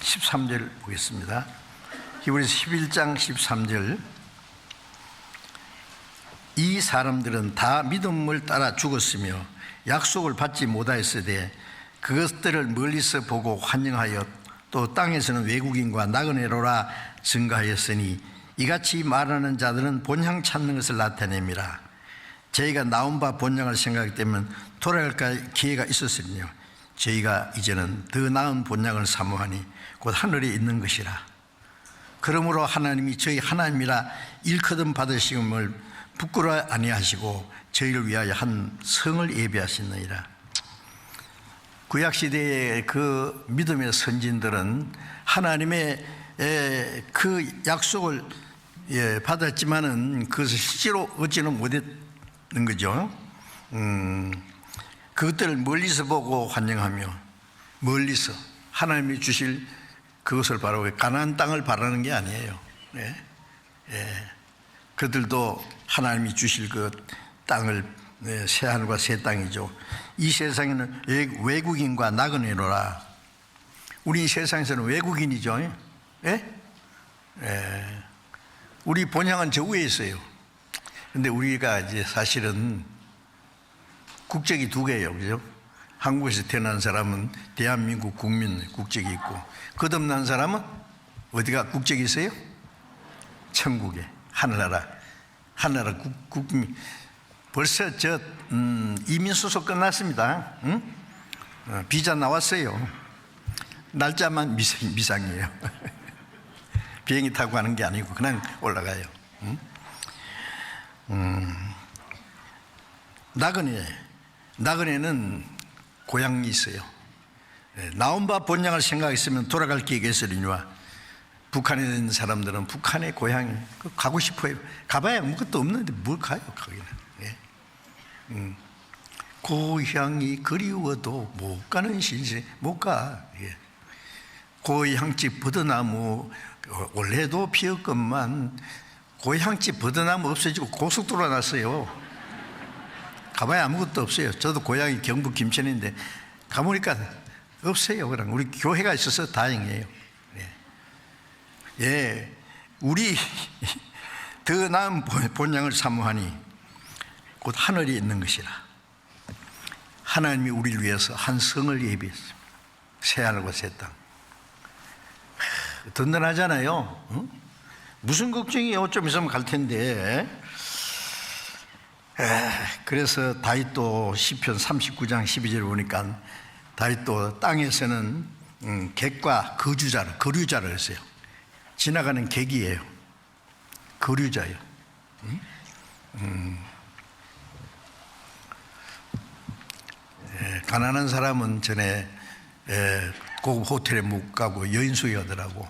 13절 보겠습니다. 히브리서 11장 13절. 이 사람들은 다 믿음을 따라 죽었으며 약속을 받지 못하였으되 그것들을 멀리서 보고 환영하여 또 땅에서는 외국인과 나그네로라 증가하였으니 이같이 말하는 자들은 본향 찾는 것을 나타냅니다. 저희가 나온 바 본향을 생각하기 때문에 돌아갈 기회가 있었으며 저희가 이제는 더 나은 본향을 사모하니 곧 하늘에 있는 것이라. 그러므로 하나님이 저희 하나님이라 일컬음 받으심을 부끄러워 아니하시고 저희를 위하여 한 성을 예비하시느니라. 구약시대의 그 믿음의 선진들은 하나님의 그 약속을 받았지만은 그것을 실제로 얻지는 못했는 거죠. 그것들을 멀리서 보고 환영하며 멀리서 하나님이 주실 그것을 바라고 가나안 땅을 바라는 게 아니에요. 예. 예. 그들도 하나님이 주실 그 땅을, 새 하늘과 새 땅이죠. 이 세상에는 외국인과 나그네로라. 우리 세상에서는 외국인이죠. 예? 예. 우리 본향은 저 위에 있어요. 근데 우리가 이제 사실은 국적이 두 개예요. 그죠? 한국에서 태어난 사람은 대한민국 국민 국적이 있고, 거듭난 사람은 어디가 국적이 있어요? 천국에, 하늘나라 국민. 벌써 이민 수속 끝났습니다. 응? 비자 나왔어요. 날짜만 미상이에요. 비행기 타고 가는 게 아니고 그냥 올라가요. 나그네는 고향이 있어요. 나온 바 본향을 생각했으면 돌아갈 기회가 있으리니와 북한에 있는 사람들은 북한의 고향에 가고 싶어요. 가봐야 아무것도 없는데 뭘 가요, 거기는. 예. 고향이 그리워도 못 가는 신세, 못 가. 예. 고향집 버드나무 올해도 피었건만 고향집 버드나무 없어지고 고속도로 났어요. 가봐야 아무것도 없어요. 저도 고향이 경북 김천인데 가보니까 없어요. 그럼 우리 교회가 있어서 다행이에요. 예, 우리 더 나은 본향을 사모하니 곧 하늘이 있는 것이라. 하나님이 우리를 위해서 한 성을 예비했습니다. 새 하늘과 새 땅. 든든하잖아요. 응? 무슨 걱정이요? 좀 있으면 갈 텐데. 그래서 다윗도 시편 39장 12절 보니까 다윗도 땅에서는 객과 거류자를 했어요. 지나가는 객이에요. 거류자예요. 가난한 사람은 전에 고급 호텔에 못 가고 여인숙에 가더라고.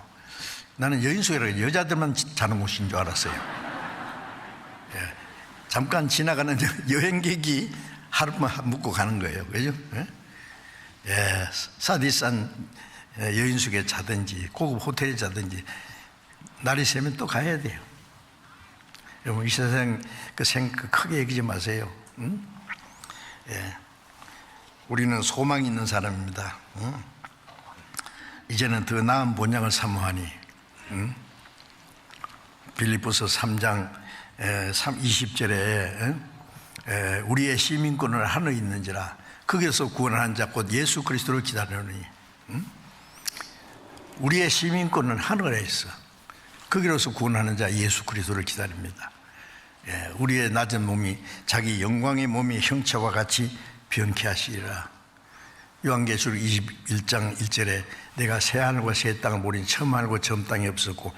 나는 여인숙이라고 여자들만 자는 곳인 줄 알았어요. 잠깐 지나가는 여행객이 하루만 묵고 가는 거예요. 그죠? 싸디싼 여인숙에 자든지 고급 호텔에 자든지 날이 새면 또 가야 돼요. 여러분, 이 세상 그 생각 크게 여기지 마세요. 응? 예. 우리는 소망이 있는 사람입니다. 응? 이제는 더 나은 본향을 사모하니. 응? 빌립보서 3장 20절에 우리의 시민권을 하늘에 있는지라 거기서 구원하는 자 곧 예수 그리스도를 기다리노니. 응? 우리의 시민권은 하늘에 있어. 거기로서 구원하는 자 예수 그리스도를 기다립니다. 우리의 낮은 몸이 자기 영광의 몸의 형체와 같이 변케 하시리라. 요한계시록 21장 1절에 내가 새 하늘과 새 땅을 보니 처음 하늘과 처음 땅이 없었고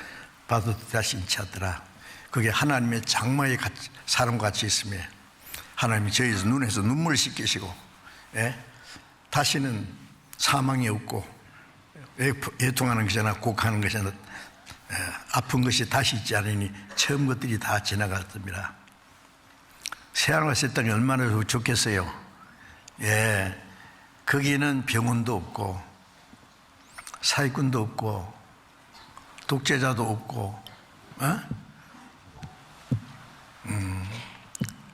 바다도 다시 인치하더라. 그게 하나님의 장마의 사람과 같이 있으며 하나님이 저희 눈에서 눈물을 씻기시고 다시는 사망이 없고 애통하는 것이나 곡하는 것이나 아픈 것이 다시 있지 않으니 처음 것들이 다 지나갔습니다. 새하늘과 새 땅이 얼마나 좋겠어요. 거기는 병원도 없고 사기꾼도 없고 독재자도 없고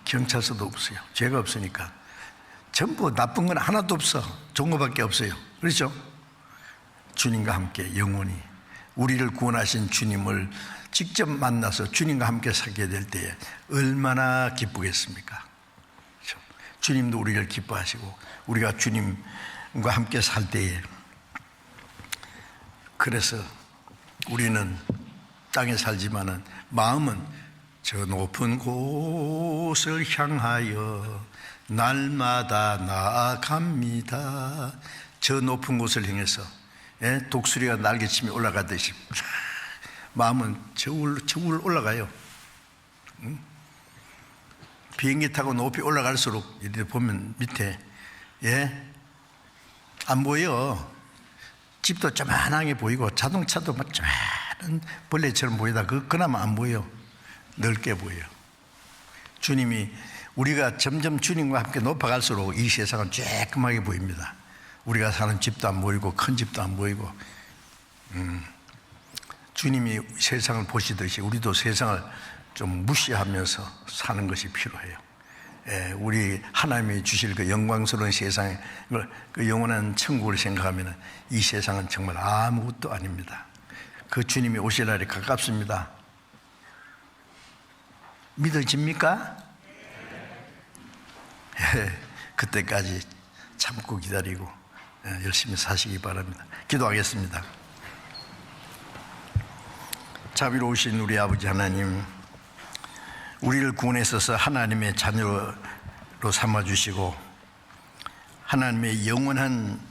경찰서도 없어요. 죄가 없으니까 전부 나쁜 건 하나도 없어. 좋은 것밖에 없어요. 그렇죠? 주님과 함께 영원히 우리를 구원하신 주님을 직접 만나서 주님과 함께 살게 될 때에 얼마나 기쁘겠습니까? 그렇죠? 주님도 우리를 기뻐하시고 우리가 주님과 함께 살 때에, 그래서 우리는 땅에 살지만은 마음은 저 높은 곳을 향하여 날마다 나아갑니다. 저 높은 곳을 향해서 독수리가 날개치며 올라가듯이 마음은 저 울 올라가요. 비행기 타고 높이 올라갈수록 이렇게 보면 밑에 안 보여. 집도 조만하게 보이고 자동차도 막 조만한 벌레처럼 보이다 그나마 안 보여. 넓게 보여요. 주님이 우리가 점점 주님과 함께 높아갈수록 이 세상은 쬐끔하게 보입니다. 우리가 사는 집도 안 보이고 큰 집도 안 보이고 주님이 세상을 보시듯이 우리도 세상을 좀 무시하면서 사는 것이 필요해요. 우리 하나님이 주실 그 영광스러운 세상에 그 영원한 천국을 생각하면 이 세상은 정말 아무것도 아닙니다. 그 주님이 오실 날이 가깝습니다. 믿어집니까? 그때까지 참고 기다리고 열심히 사시기 바랍니다. 기도하겠습니다. 자비로우신 우리 아버지 하나님, 우리를 구원하셔서 하나님의 자녀로 삼아주시고 하나님의 영원한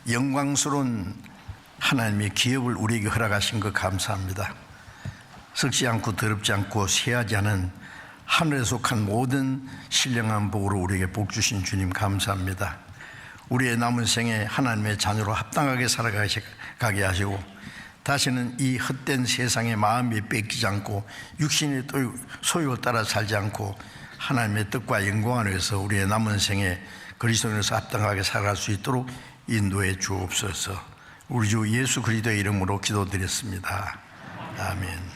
영광스러운 하나님의 기업을 우리에게 허락하신 것 감사합니다. 썩지 않고 더럽지 않고 쇠하지 않은 하늘에 속한 모든 신령한 복으로 우리에게 복 주신 주님 감사합니다. 우리의 남은 생에 하나님의 자녀로 합당하게 살아가게 하시고 다시는 이 헛된 세상에 마음이 뺏기지 않고 육신의 소욕을 따라 살지 않고 하나님의 뜻과 영광을 위해서 우리의 남은 생에 그리스도인으로서 합당하게 살아갈 수 있도록 인도해 주옵소서. 우리 주 예수 그리스도의 이름으로 기도드렸습니다. 아멘.